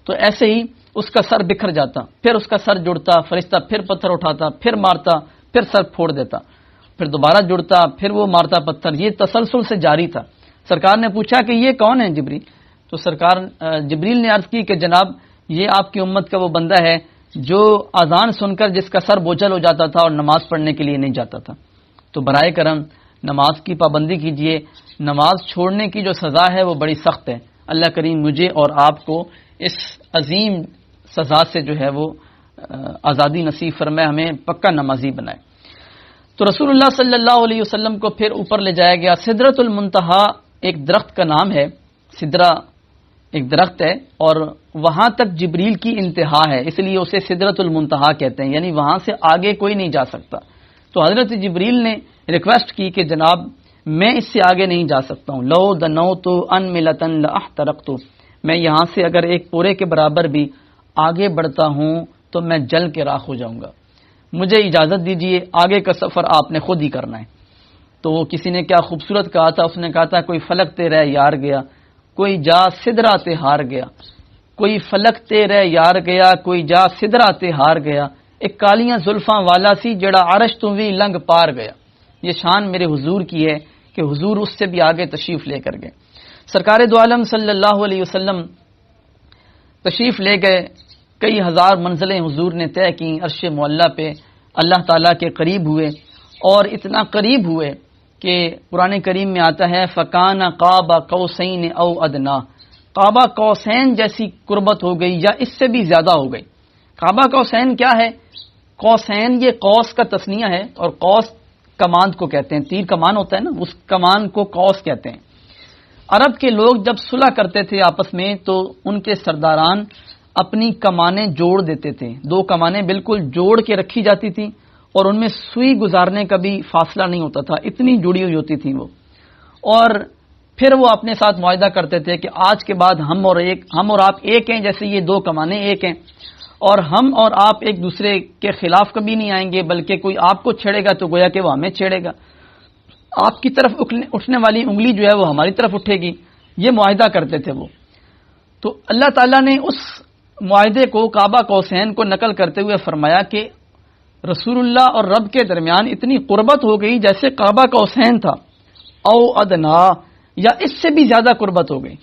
تو ایسے ہی اس کا سر بکھر جاتا، پھر اس کا سر جڑتا، فرشتہ پھر پتھر اٹھاتا، پھر مارتا، پھر سر پھوڑ دیتا، پھر دوبارہ جڑتا، پھر وہ مارتا پتھر، یہ تسلسل سے جاری تھا۔ سرکار نے پوچھا کہ یہ کون ہے جبریل؟ تو سرکار جبریل نے عرض کی کہ جناب یہ آپ کی امت کا وہ بندہ ہے جو اذان سن کر جس کا سر بوجھل ہو جاتا تھا اور نماز پڑھنے کے لیے نہیں جاتا تھا۔ تو برائے کرم نماز کی پابندی کیجئے، نماز چھوڑنے کی جو سزا ہے وہ بڑی سخت ہے۔ اللہ کریم مجھے اور آپ کو اس عظیم سزا سے جو ہے وہ آزادی نصیب فرمائے، ہمیں پکا نمازی بنائے۔ تو رسول اللہ صلی اللہ علیہ وسلم کو پھر اوپر لے جایا گیا۔ سدرۃ المنتہا ایک درخت کا نام ہے، سدرہ ایک درخت ہے اور وہاں تک جبریل کی انتہا ہے، اس لیے اسے سدرۃ المنتہا کہتے ہیں، یعنی وہاں سے آگے کوئی نہیں جا سکتا۔ تو حضرت جبریل نے ریکویسٹ کی کہ جناب میں اس سے آگے نہیں جا سکتا ہوں، لو دنوت ان ملتن لاحترقت، میں یہاں سے اگر ایک پورے کے برابر بھی آگے بڑھتا ہوں تو میں جل کے راکھ ہو جاؤں گا، مجھے اجازت دیجئے، آگے کا سفر آپ نے خود ہی کرنا ہے۔ تو کسی نے کیا خوبصورت کہا تھا، اس نے کہا تھا کوئی فلک تے رہ یار گیا، کوئی جا سدرا تے ہار گیا، کوئی فلک تے رہ یار گیا، کوئی جا سدرا تے ہار گیا، ایک کالیاں زلفاں والا سی جڑا عرش تو بھی لنگ پار گیا۔ یہ شان میرے حضور کی ہے کہ حضور اس سے بھی آگے تشریف لے کر گئے۔ سرکار دو عالم صلی اللہ علیہ وسلم تشریف لے گئے، کئی ہزار منزلیں حضور نے طے کی، عرش معلیٰ پہ اللہ تعالیٰ کے قریب ہوئے اور اتنا قریب ہوئے کہ قرآن کریم میں آتا ہے فَكَانَ قَابَ قَوْسَيْنِ أَوْ أَدْنَىٰ، قابہ قوسین جیسی قربت ہو گئی یا اس سے بھی زیادہ ہو گئی۔ قابہ قوسین کیا ہے؟ قوسین یہ قوس کا تثنیہ ہے اور قوس کمان کو کہتے ہیں، تیر کمان ہوتا ہے نا، اس کمان کو قوس کہتے ہیں۔ عرب کے لوگ جب صلح کرتے تھے آپس میں تو ان کے سرداران اپنی کمانیں جوڑ دیتے تھے، دو کمانیں بالکل جوڑ کے رکھی جاتی تھی اور ان میں سوئی گزارنے کا بھی فاصلہ نہیں ہوتا تھا، اتنی جڑی ہوئی ہوتی تھی وہ، اور پھر وہ اپنے ساتھ معاہدہ کرتے تھے کہ آج کے بعد ہم اور آپ ایک ہیں، جیسے یہ دو کمانیں ایک ہیں، اور ہم اور آپ ایک دوسرے کے خلاف کبھی نہیں آئیں گے، بلکہ کوئی آپ کو چھیڑے گا تو گویا کہ وہ ہمیں چھیڑے گا۔ آپ کی طرف اٹھنے والی انگلی جو ہے وہ ہماری طرف اٹھے گی، یہ معاہدہ کرتے تھے وہ. تو اللہ تعالیٰ نے اس معاہدے کو کعبہ قوسین کو نقل کرتے ہوئے فرمایا کہ رسول اللہ اور رب کے درمیان اتنی قربت ہو گئی جیسے کعبہ قوسین تھا، او ادنا، یا اس سے بھی زیادہ قربت ہو گئی.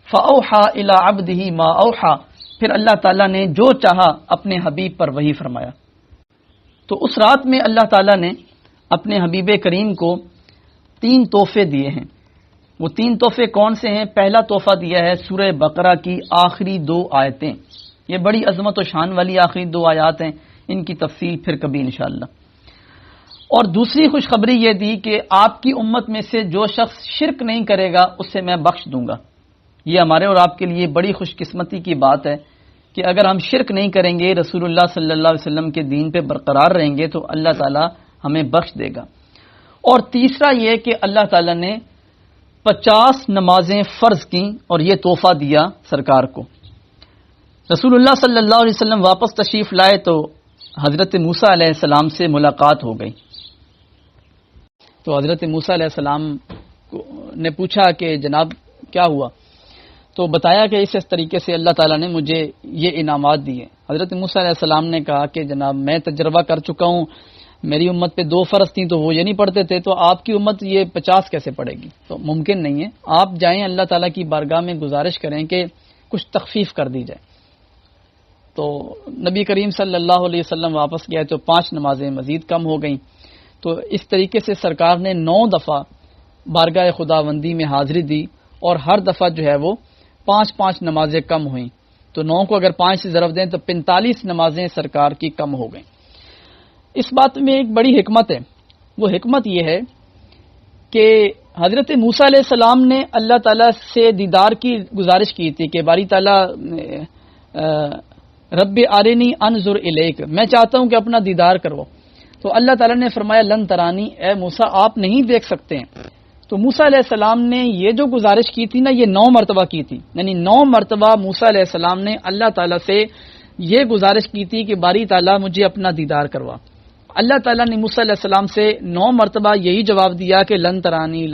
فاوحى الى عبده ما اوحى، پھر اللہ تعالیٰ نے جو چاہا اپنے حبیب پر وہی فرمایا. تو اس رات میں اللہ تعالیٰ نے اپنے حبیب کریم کو 3 تحفے دیے ہیں. وہ 3 تحفے کون سے ہیں؟ پہلا تحفہ دیا ہے سورہ بقرہ کی آخری 2 آیتیں. یہ بڑی عظمت و شان والی آخری 2 آیات ہیں، ان کی تفصیل پھر کبھی انشاءاللہ. اور دوسری خوشخبری یہ دی کہ آپ کی امت میں سے جو شخص شرک نہیں کرے گا اسے میں بخش دوں گا. یہ ہمارے اور آپ کے لیے بڑی خوش قسمتی کی بات ہے کہ اگر ہم شرک نہیں کریں گے، رسول اللہ صلی اللہ علیہ وسلم کے دین پہ برقرار رہیں گے، تو اللہ تعالی ہمیں بخش دے گا. اور تیسرا یہ کہ اللہ تعالی نے 50 نمازیں فرض کی اور یہ تحفہ دیا سرکار کو. رسول اللہ صلی اللہ علیہ وسلم واپس تشریف لائے تو حضرت موسیٰ علیہ السلام سے ملاقات ہو گئی. تو حضرت موسیٰ علیہ السلام نے پوچھا کہ جناب کیا ہوا؟ تو بتایا کہ اس طریقے سے اللہ تعالیٰ نے مجھے یہ انعامات دیے. حضرت موسیٰ علیہ السلام نے کہا کہ جناب میں تجربہ کر چکا ہوں، میری امت پہ 2 فرض تھیں تو وہ یہ نہیں پڑھتے تھے، تو آپ کی امت یہ 50 کیسے پڑھے گی؟ تو ممکن نہیں ہے. آپ جائیں اللہ تعالیٰ کی بارگاہ میں گزارش کریں کہ کچھ تخفیف کر دی جائے. تو نبی کریم صلی اللہ علیہ وسلم واپس گئے تو 5 نمازیں مزید کم ہو گئیں. تو اس طریقے سے سرکار نے 9 دفعہ بارگاہ خداوندی میں حاضری دی اور ہر دفعہ جو ہے وہ 5 نمازیں کم ہوئیں. تو 9 کو اگر 5 سے ضرب دیں تو 45 نمازیں سرکار کی کم ہو گئیں. اس بات میں ایک بڑی حکمت ہے. وہ حکمت یہ ہے کہ حضرت موسیٰ علیہ السلام نے اللہ تعالیٰ سے دیدار کی گزارش کی تھی کہ باری تعالیٰ رب ارنی انظر الیک، میں چاہتا ہوں کہ اپنا دیدار کرو. تو اللہ تعالیٰ نے فرمایا لن ترانی، اے موسیٰ آپ نہیں دیکھ سکتے ہیں. تو موسیٰ علیہ السلام نے یہ جو گزارش کی تھی نا، یہ 9 مرتبہ کی تھی. یعنی 9 مرتبہ موسیٰ علیہ السلام نے اللہ تعالیٰ سے یہ گزارش کی تھی کہ باری تعالیٰ مجھے اپنا دیدار کروا. اللہ تعالیٰ نے موسیٰ علیہ السلام سے 9 مرتبہ یہی جواب دیا کہ لن ترانی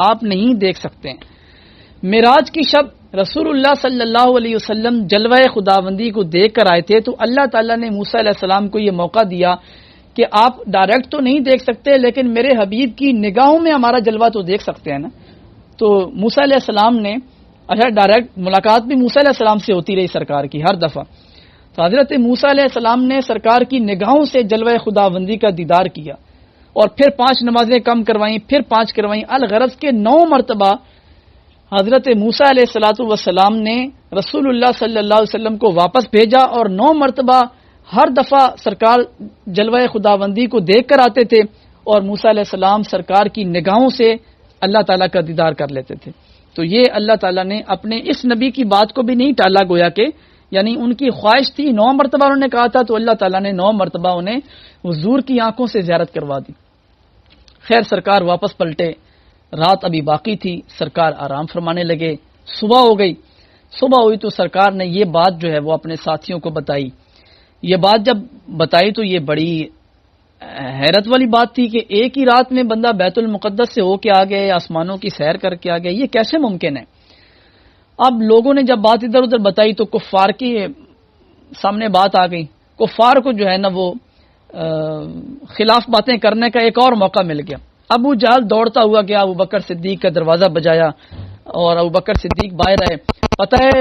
آپ نہیں دیکھ سکتے ہیں. معراج کی شب رسول اللہ صلی اللہ علیہ وسلم جلوہ خداوندی کو دیکھ کر آئے تھے. تو اللہ تعالیٰ نے موسیٰ علیہ السلام کو یہ موقع دیا کہ آپ ڈائریکٹ تو نہیں دیکھ سکتے لیکن میرے حبیب کی نگاہوں میں ہمارا جلوہ تو دیکھ سکتے ہیں نا. تو موسیٰ علیہ السلام نے ڈائریکٹ ملاقات بھی موسیٰ علیہ السلام سے ہوتی رہی سرکار کی ہر دفعہ. تو حضرت موسیٰ علیہ السلام نے سرکار کی نگاہوں سے جلوہ خداوندی کا دیدار کیا اور پھر 5 نمازیں کم کروائیں، پھر 5 کروائیں. الغرض کے 9 مرتبہ حضرت موسیٰ علیہ الصلاۃ والسلام نے رسول اللہ صلی اللہ علیہ وسلم کو واپس بھیجا اور 9 مرتبہ ہر دفعہ سرکار جلوہ خداوندی کو دیکھ کر آتے تھے اور موسیٰ علیہ السلام سرکار کی نگاہوں سے اللہ تعالیٰ کا دیدار کر لیتے تھے. تو یہ اللہ تعالیٰ نے اپنے اس نبی کی بات کو بھی نہیں ٹالا، گویا کہ یعنی ان کی خواہش تھی 9 مرتبہ انہوں نے کہا تھا تو اللہ تعالیٰ نے 9 مرتبہ انہیں حضور کی آنکھوں سے زیارت کروا دی. خیر سرکار واپس پلٹے، رات ابھی باقی تھی، سرکار آرام فرمانے لگے. صبح ہو گئی. صبح ہوئی تو سرکار نے یہ بات جو ہے وہ اپنے ساتھیوں کو بتائی. یہ بات جب بتائی تو یہ بڑی حیرت والی بات تھی کہ ایک ہی رات میں بندہ بیت المقدس سے ہو کے آ گئے، آسمانوں کی سیر کر کے آ گئے، یہ کیسے ممکن ہے؟ اب لوگوں نے جب بات ادھر ادھر بتائی تو کفار کے سامنے بات آ گئی. کفار کو جو ہے نا وہ خلاف باتیں کرنے کا ایک اور موقع مل گیا. ابو جہل دوڑتا ہوا گیا، ابو بکر صدیق کا دروازہ بجایا اور ابو بکر صدیق باہر آئے. پتہ ہے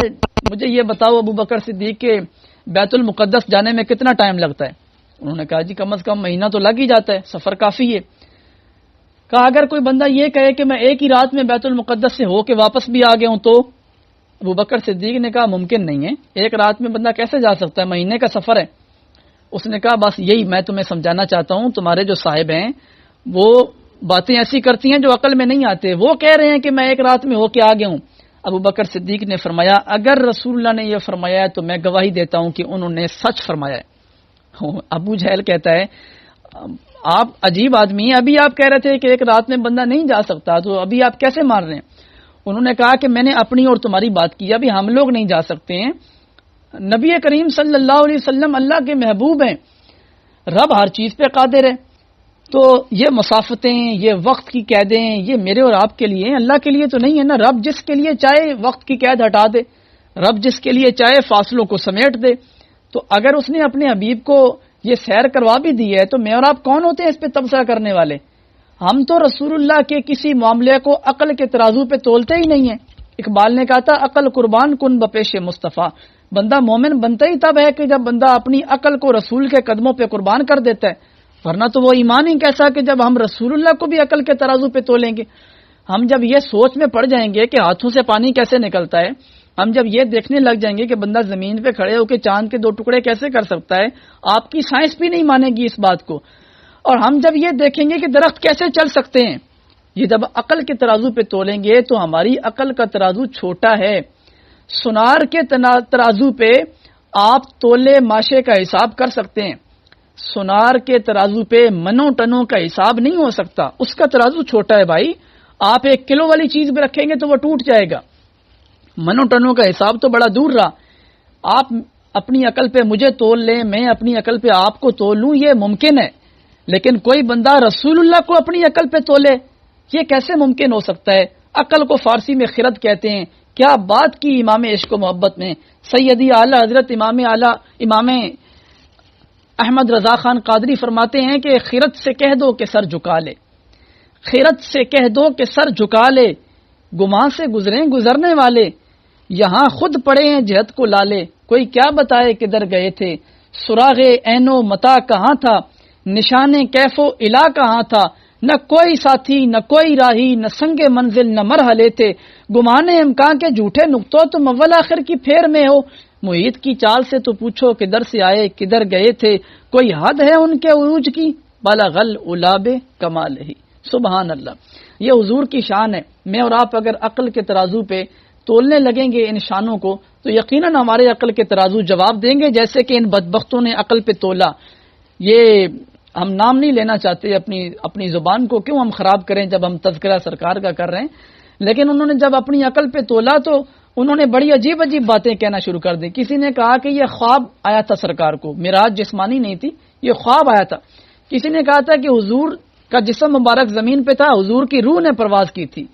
مجھے یہ بتاؤ ابو بکر صدیق کے بیت المقدس جانے میں کتنا ٹائم لگتا ہے؟ انہوں نے کہا جی کم از کم مہینہ تو لگ ہی جاتا ہے، سفر کافی ہے. کہا اگر کوئی بندہ یہ کہے کہ میں ایک ہی رات میں بیت المقدس سے ہو کے واپس بھی آ گیا ہوں تو؟ ابو بکر صدیق نے کہا ممکن نہیں ہے، ایک رات میں بندہ کیسے جا سکتا ہے، مہینے کا سفر ہے. اس نے کہا بس یہی میں تمہیں سمجھانا چاہتا ہوں، تمہارے جو صاحب ہیں وہ باتیں ایسی کرتی ہیں جو عقل میں نہیں آتے. وہ کہہ رہے ہیں کہ میں ایک رات میں ہو کے آ گیا ہوں. ابو بکر صدیق نے فرمایا اگر رسول اللہ نے یہ فرمایا ہے تو میں گواہی دیتا ہوں کہ انہوں نے سچ فرمایا ہے. ابو جہل کہتا ہے آپ عجیب آدمی ہیں، ابھی آپ کہہ رہے تھے کہ ایک رات میں بندہ نہیں جا سکتا، تو ابھی آپ کیسے مان رہے ہیں؟ انہوں نے کہا کہ میں نے اپنی اور تمہاری بات کی، ابھی ہم لوگ نہیں جا سکتے ہیں. نبی کریم صلی اللہ علیہ وسلم اللہ کے محبوب ہیں، رب ہر چیز پہ قادر ہے. تو یہ مسافتیں، یہ وقت کی قیدیں، یہ میرے اور آپ کے لیے ہیں، اللہ کے لیے تو نہیں ہے نا۔ رب جس کے لیے چاہے وقت کی قید ہٹا دے، رب جس کے لیے چاہے فاصلوں کو سمیٹ دے۔ تو اگر اس نے اپنے حبیب کو یہ سیر کروا بھی دی ہے تو میں اور آپ کون ہوتے ہیں اس پہ تبصرہ کرنے والے؟ ہم تو رسول اللہ کے کسی معاملے کو عقل کے ترازو پہ تولتے ہی نہیں ہیں۔ اقبال نے کہا تھا عقل قربان کن بپیش مصطفیٰ، بندہ مومن بنتا ہی تب ہے کہ جب بندہ اپنی عقل کو رسول کے قدموں پہ قربان کر دیتا ہے، ورنہ تو وہ ایمان ہی کیسا کہ جب ہم رسول اللہ کو بھی عقل کے ترازو پہ تولیں گے۔ ہم جب یہ سوچ میں پڑ جائیں گے کہ ہاتھوں سے پانی کیسے نکلتا ہے، ہم جب یہ دیکھنے لگ جائیں گے کہ بندہ زمین پہ کھڑے ہو کے چاند کے 2 ٹکڑے کیسے کر سکتا ہے، آپ کی سائنس بھی نہیں مانے گی اس بات کو۔ اور ہم جب یہ دیکھیں گے کہ درخت کیسے چل سکتے ہیں، یہ جب عقل کے ترازو پہ تولیں گے تو ہماری عقل کا ترازو چھوٹا ہے۔ سونار کے ترازو پہ آپ تولے ماشے کا حساب کر سکتے ہیں، سونار کے ترازو پہ منوں ٹنوں کا حساب نہیں ہو سکتا، اس کا ترازو چھوٹا ہے بھائی۔ آپ 1 کلو والی چیز بھی رکھیں گے تو وہ ٹوٹ جائے گا، منوں ٹنوں کا حساب تو بڑا دور رہا۔ آپ اپنی عقل پہ مجھے تول لیں، میں اپنی عقل پہ آپ کو تول لوں، یہ ممکن ہے، لیکن کوئی بندہ رسول اللہ کو اپنی عقل پہ تولے، یہ کیسے ممکن ہو سکتا ہے؟ عقل کو فارسی میں خرد کہتے ہیں۔ کیا بات کی امام عشق و محبت میں، سیدی اعلیٰ حضرت امام احمد رضا خان قادری فرماتے ہیں کہ خرد سے کہہ دو کہ سر جھکا لے، خرد سے کہہ دو کہ سر جھکا لے، گماں سے گزریں گزرنے والے، یہاں خود پڑے ہیں جہت کو لالے، کوئی کیا بتائے کدھر گئے تھے، سراغ عین و متا کہاں تھا، نشان کیف و الا کہاں تھا، نہ کوئی ساتھی نہ کوئی راہی، نہ سنگ منزل نہ مرحلے تھے، گمانے امکان کے جھوٹے نقطوں تم اول آخر کی پھیر میں ہو، محیط کی چال سے تو پوچھو کدھر سے آئے کدھر گئے تھے، کوئی حد ہے ان کے عروج کی، بلغل الاب کمال ہی۔ سبحان اللہ، یہ حضور کی شان ہے۔ میں اور آپ اگر عقل کے ترازو پہ تولنے لگیں گے ان شانوں کو تو یقیناً ہمارے عقل کے ترازو جواب دیں گے، جیسے کہ ان بدبختوں نے عقل پہ تولا۔ یہ ہم نام نہیں لینا چاہتے، اپنی زبان کو کیوں ہم خراب کریں جب ہم تذکرہ سرکار کا کر رہے ہیں، لیکن انہوں نے جب اپنی عقل پہ تولا تو انہوں نے بڑی عجیب عجیب باتیں کہنا شروع کر دی۔ کسی نے کہا کہ یہ خواب آیا تھا سرکار کو، معراج جسمانی نہیں تھی، یہ خواب آیا تھا۔ کسی نے کہا تھا کہ حضور کا جسم مبارک زمین پہ تھا، حضور کی روح نے پرواز کی تھی۔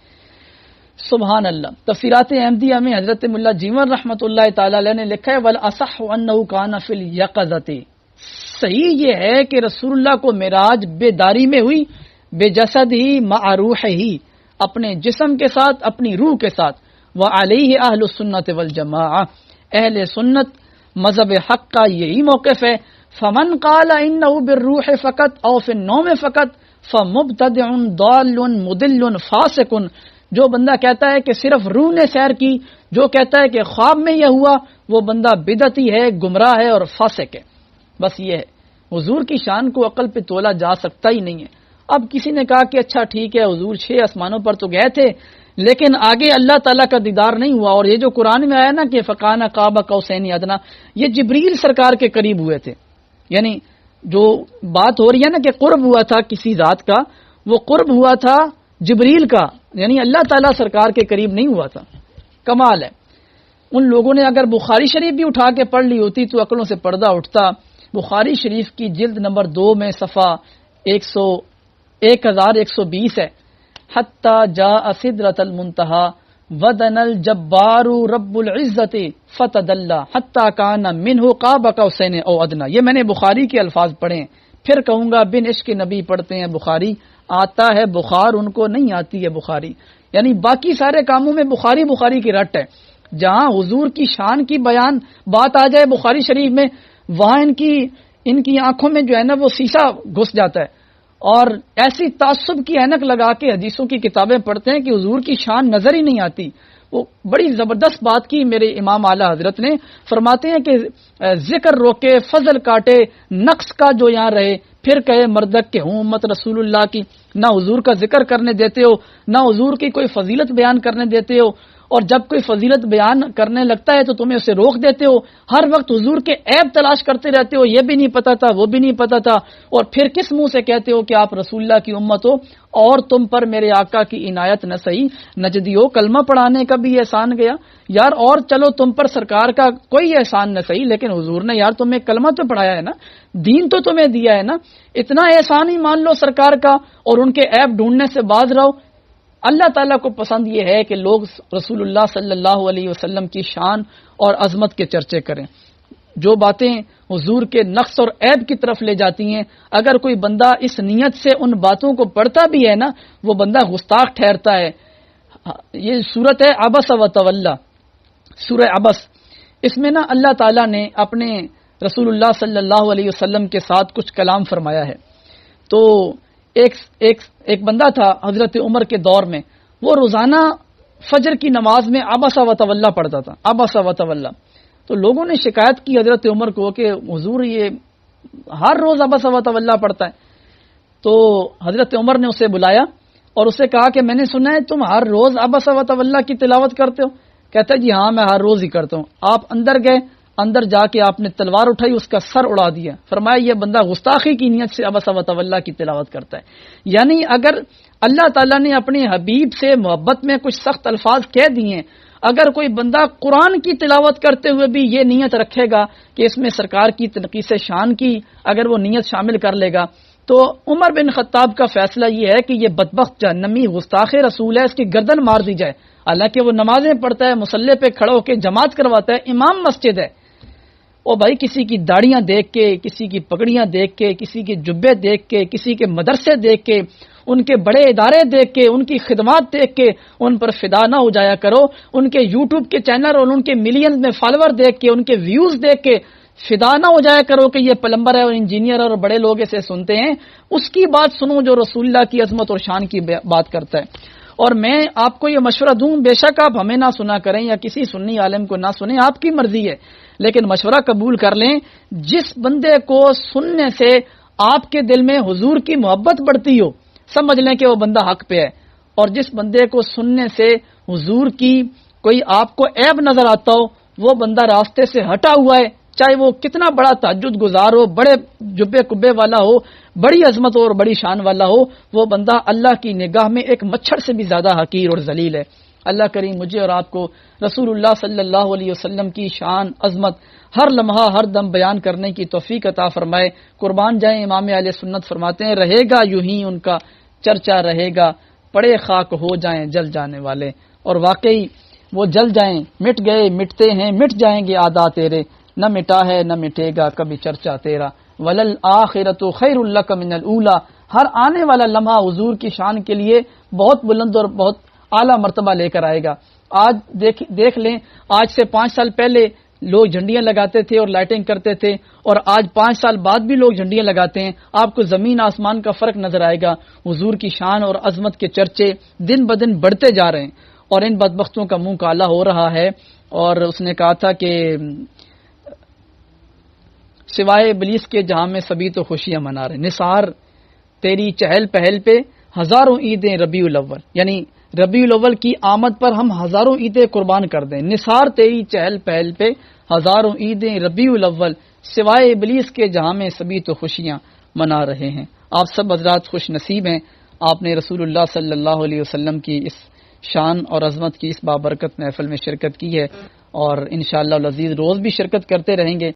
سبحان اللہ۔ تفسیرات احمدیہ میں حضرت ملا جیون رحمۃ اللہ تعالی علیہ نے لکھا ہے والاصح انہ کان فی الیقظۃ، صحیح یہ ہے کہ رسول اللہ کو معراج بیداری میں ہوئی، بے جسد ہی مع روح ہی، اپنے جسم کے ساتھ اپنی روح کے ساتھ۔ وعلیہ اہل السنت والجماعہ، اہل سنت مذہب حق کا یہی موقف ہے۔ فمن قال انہ بالروح فقط او فی النوم فقط فمبتدع ضال مضل فاسق، جو بندہ کہتا ہے کہ صرف روح نے سیر کی، جو کہتا ہے کہ خواب میں یہ ہوا، وہ بندہ بدعتی ہے، گمراہ ہے اور فاسق ہے۔ بس یہ ہے، حضور کی شان کو عقل پہ تولا جا سکتا ہی نہیں ہے۔ اب کسی نے کہا کہ اچھا ٹھیک ہے، حضور 6 آسمانوں پر تو گئے تھے لیکن آگے اللہ تعالیٰ کا دیدار نہیں ہوا، اور یہ جو قرآن میں آیا نا کہ فکان قاب قوسین ادنیٰ، یہ جبریل سرکار کے قریب ہوئے تھے، یعنی جو بات ہو رہی ہے نا کہ قرب ہوا تھا کسی ذات کا، وہ قرب ہوا تھا جبریل کا، یعنی اللہ تعالیٰ سرکار کے قریب نہیں ہوا تھا۔ کمال ہے۔ ان لوگوں نے اگر بخاری شریف بھی اٹھا کے پڑھ لی ہوتی تو عقلوں سے پردہ اٹھتا۔ بخاری شریف کی جلد نمبر 2 میں صفحہ 1120 ہے، حتی جاء سدرۃ المنتہی ودن الجبار رب العزت فتدلی حتی کان منہ قاب قوسین او ادنیٰ۔ یہ میں نے بخاری کے الفاظ پڑھے ہیں، پھر کہوں گا بن عشق نبی پڑھتے ہیں بخاری، آتا ہے بخار ان کو نہیں آتی ہے بخاری، یعنی باقی سارے کاموں میں بخاری کی رٹ ہے، جہاں حضور کی شان کی بیان بات آ جائے بخاری شریف میں، وہاں ان کی آنکھوں میں جو ہے نا وہ سیسا گھس جاتا ہے، اور ایسی تعصب کی اینک لگا کے حدیثوں کی کتابیں پڑھتے ہیں کہ حضور کی شان نظر ہی نہیں آتی۔ وہ بڑی زبردست بات کی میرے امام اعلیٰ حضرت نے، فرماتے ہیں کہ ذکر روکے فضل کاٹے نقص کا جو یہاں رہے، پھر کہے مردک کہ ہوں امت رسول اللہ کی، نہ حضور کا ذکر کرنے دیتے ہو، نہ حضور کی کوئی فضیلت بیان کرنے دیتے ہو، اور جب کوئی فضیلت بیان کرنے لگتا ہے تو تمہیں اسے روک دیتے ہو، ہر وقت حضور کے عیب تلاش کرتے رہتے ہو، یہ بھی نہیں پتا تھا وہ بھی نہیں پتا تھا، اور پھر کس منہ سے کہتے ہو کہ آپ رسول اللہ کی امت ہو اور تم پر میرے آقا کی عنایت نہ سہی نجدی ہو، کلمہ پڑھانے کا بھی احسان گیا یار، اور چلو تم پر سرکار کا کوئی احسان نہ سہی لیکن حضور نے یار تمہیں کلمہ تو پڑھایا ہے نا، دین تو تمہیں دیا ہے نا، اتنا احسان ہی مان لو سرکار کا اور ان کے عیب ڈھونڈنے سے باز رہو۔ اللہ تعالیٰ کو پسند یہ ہے کہ لوگ رسول اللہ صلی اللہ علیہ وسلم کی شان اور عظمت کے چرچے کریں۔ جو باتیں حضور کے نقص اور عیب کی طرف لے جاتی ہیں، اگر کوئی بندہ اس نیت سے ان باتوں کو پڑھتا بھی ہے نا، وہ بندہ گستاخ ٹھہرتا ہے۔ یہ سورت ہے عبس و تولی، سورہ عبس، اس میں نا اللہ تعالیٰ نے اپنے رسول اللہ صلی اللہ علیہ وسلم کے ساتھ کچھ کلام فرمایا ہے۔ تو ایک بندہ تھا حضرت عمر کے دور میں، وہ روزانہ فجر کی نماز میں عبس و تولی پڑھتا تھا، عبس و تولی۔ تو لوگوں نے شکایت کی حضرت عمر کو کہ حضور یہ ہر روز عبس و تولی پڑھتا ہے۔ تو حضرت عمر نے اسے بلایا اور اسے کہا کہ میں نے سنا ہے تم ہر روز عبس و تولی کی تلاوت کرتے ہو۔ کہتا ہے جی ہاں میں ہر روز ہی کرتا ہوں۔ آپ اندر گئے، اندر جا کے آپ نے تلوار اٹھائی، اس کا سر اڑا دیا، فرمایا یہ بندہ گستاخی کی نیت سے عبس و تولی کی تلاوت کرتا ہے۔ یعنی اگر اللہ تعالیٰ نے اپنے حبیب سے محبت میں کچھ سخت الفاظ کہہ دیے، اگر کوئی بندہ قرآن کی تلاوت کرتے ہوئے بھی یہ نیت رکھے گا کہ اس میں سرکار کی تنقیص شان کی اگر وہ نیت شامل کر لے گا، تو عمر بن خطاب کا فیصلہ یہ ہے کہ یہ بدبخت جہنمی گستاخ رسول ہے، اس کی گردن مار دی جائے۔ حالانکہ وہ نمازیں پڑھتا ہے، مصلی پہ کھڑا ہو کے جماعت کرواتا ہے، امام مسجد ہے۔ او بھائی کسی کی داڑیاں دیکھ کے، کسی کی پگڑیاں دیکھ کے، کسی کے جبے دیکھ کے، کسی کے مدرسے دیکھ کے، ان کے بڑے ادارے دیکھ کے، ان کی خدمات دیکھ کے ان پر فدا نہ ہو جایا کرو، ان کے یوٹیوب کے چینل اور ان کے ملینز میں فالوور دیکھ کے، ان کے ویوز دیکھ کے فدا نہ ہو جایا کرو کہ یہ پلمبر ہے اور انجینئر اور بڑے لوگ اسے سنتے ہیں۔ اس کی بات سنو جو رسول اللہ کی عظمت اور شان کی بات کرتا ہے۔ اور میں آپ کو یہ مشورہ دوں، بے شک آپ ہمیں نہ سنا کریں یا کسی سنی عالم کو نہ سنیں، آپ کی مرضی ہے، لیکن مشورہ قبول کر لیں۔ جس بندے کو سننے سے آپ کے دل میں حضور کی محبت بڑھتی ہو، سمجھ لیں کہ وہ بندہ حق پہ ہے، اور جس بندے کو سننے سے حضور کی کوئی آپ کو عیب نظر آتا ہو، وہ بندہ راستے سے ہٹا ہوا ہے، چاہے وہ کتنا بڑا تہجد گزار ہو، بڑے جبے کبے والا ہو، بڑی عظمت اور بڑی شان والا ہو، وہ بندہ اللہ کی نگاہ میں ایک مچھر سے بھی زیادہ حقیر اور ذلیل ہے۔ اللہ کریم مجھے اور آپ کو رسول اللہ صلی اللہ علیہ وسلم کی شان عظمت ہر لمحہ ہر دم بیان کرنے کی توفیق عطا فرمائے۔ قربان جائیں امام اہل سنت فرماتے ہیں رہے گا یوں ہی ان کا چرچا رہے گا، پڑے خاک ہو جائیں جل جانے والے، اور واقعی وہ جل جائیں، مٹ گئے مٹتے ہیں مٹ جائیں گے عادات تیرے، نہ مٹا ہے نہ مٹے گا کبھی چرچا تیرا، ولل آخرۃ خیر لک من الاولی، ہر آنے والا لمحہ حضور کی شان کے لیے بہت بلند اور بہت اعلیٰ مرتبہ لے کر آئے گا۔ آج دیکھ لیں، آج سے 5 سال پہلے لوگ جھنڈیاں لگاتے تھے اور لائٹنگ کرتے تھے، اور آج 5 سال بعد بھی لوگ جھنڈیاں لگاتے ہیں، آپ کو زمین آسمان کا فرق نظر آئے گا۔ حضور کی شان اور عظمت کے چرچے دن بدن بڑھتے جا رہے ہیں اور ان بدبختوں کا منہ کالا ہو رہا ہے۔ اور اس نے کہا تھا کہ سوائے ابلیس کے جہاں میں سبھی تو خوشیاں منا رہے، نثار تیری چہل پہل پہ ہزاروں عیدیں ربیع الاول، یعنی ربیع الاول کی آمد پر ہم ہزاروں عیدیں قربان کر دیں، نثار تیری چہل پہل پہ ہزاروں عیدیں ربیع الاول، سوائے ابلیس کے جہاں میں سبھی تو خوشیاں منا رہے ہیں۔ آپ سب حضرات خوش نصیب ہیں، آپ نے رسول اللہ صلی اللہ علیہ وسلم کی اس شان اور عظمت کی اس بابرکت محفل میں شرکت کی ہے، اور انشاءاللہ العزیز روز بھی شرکت کرتے رہیں گے۔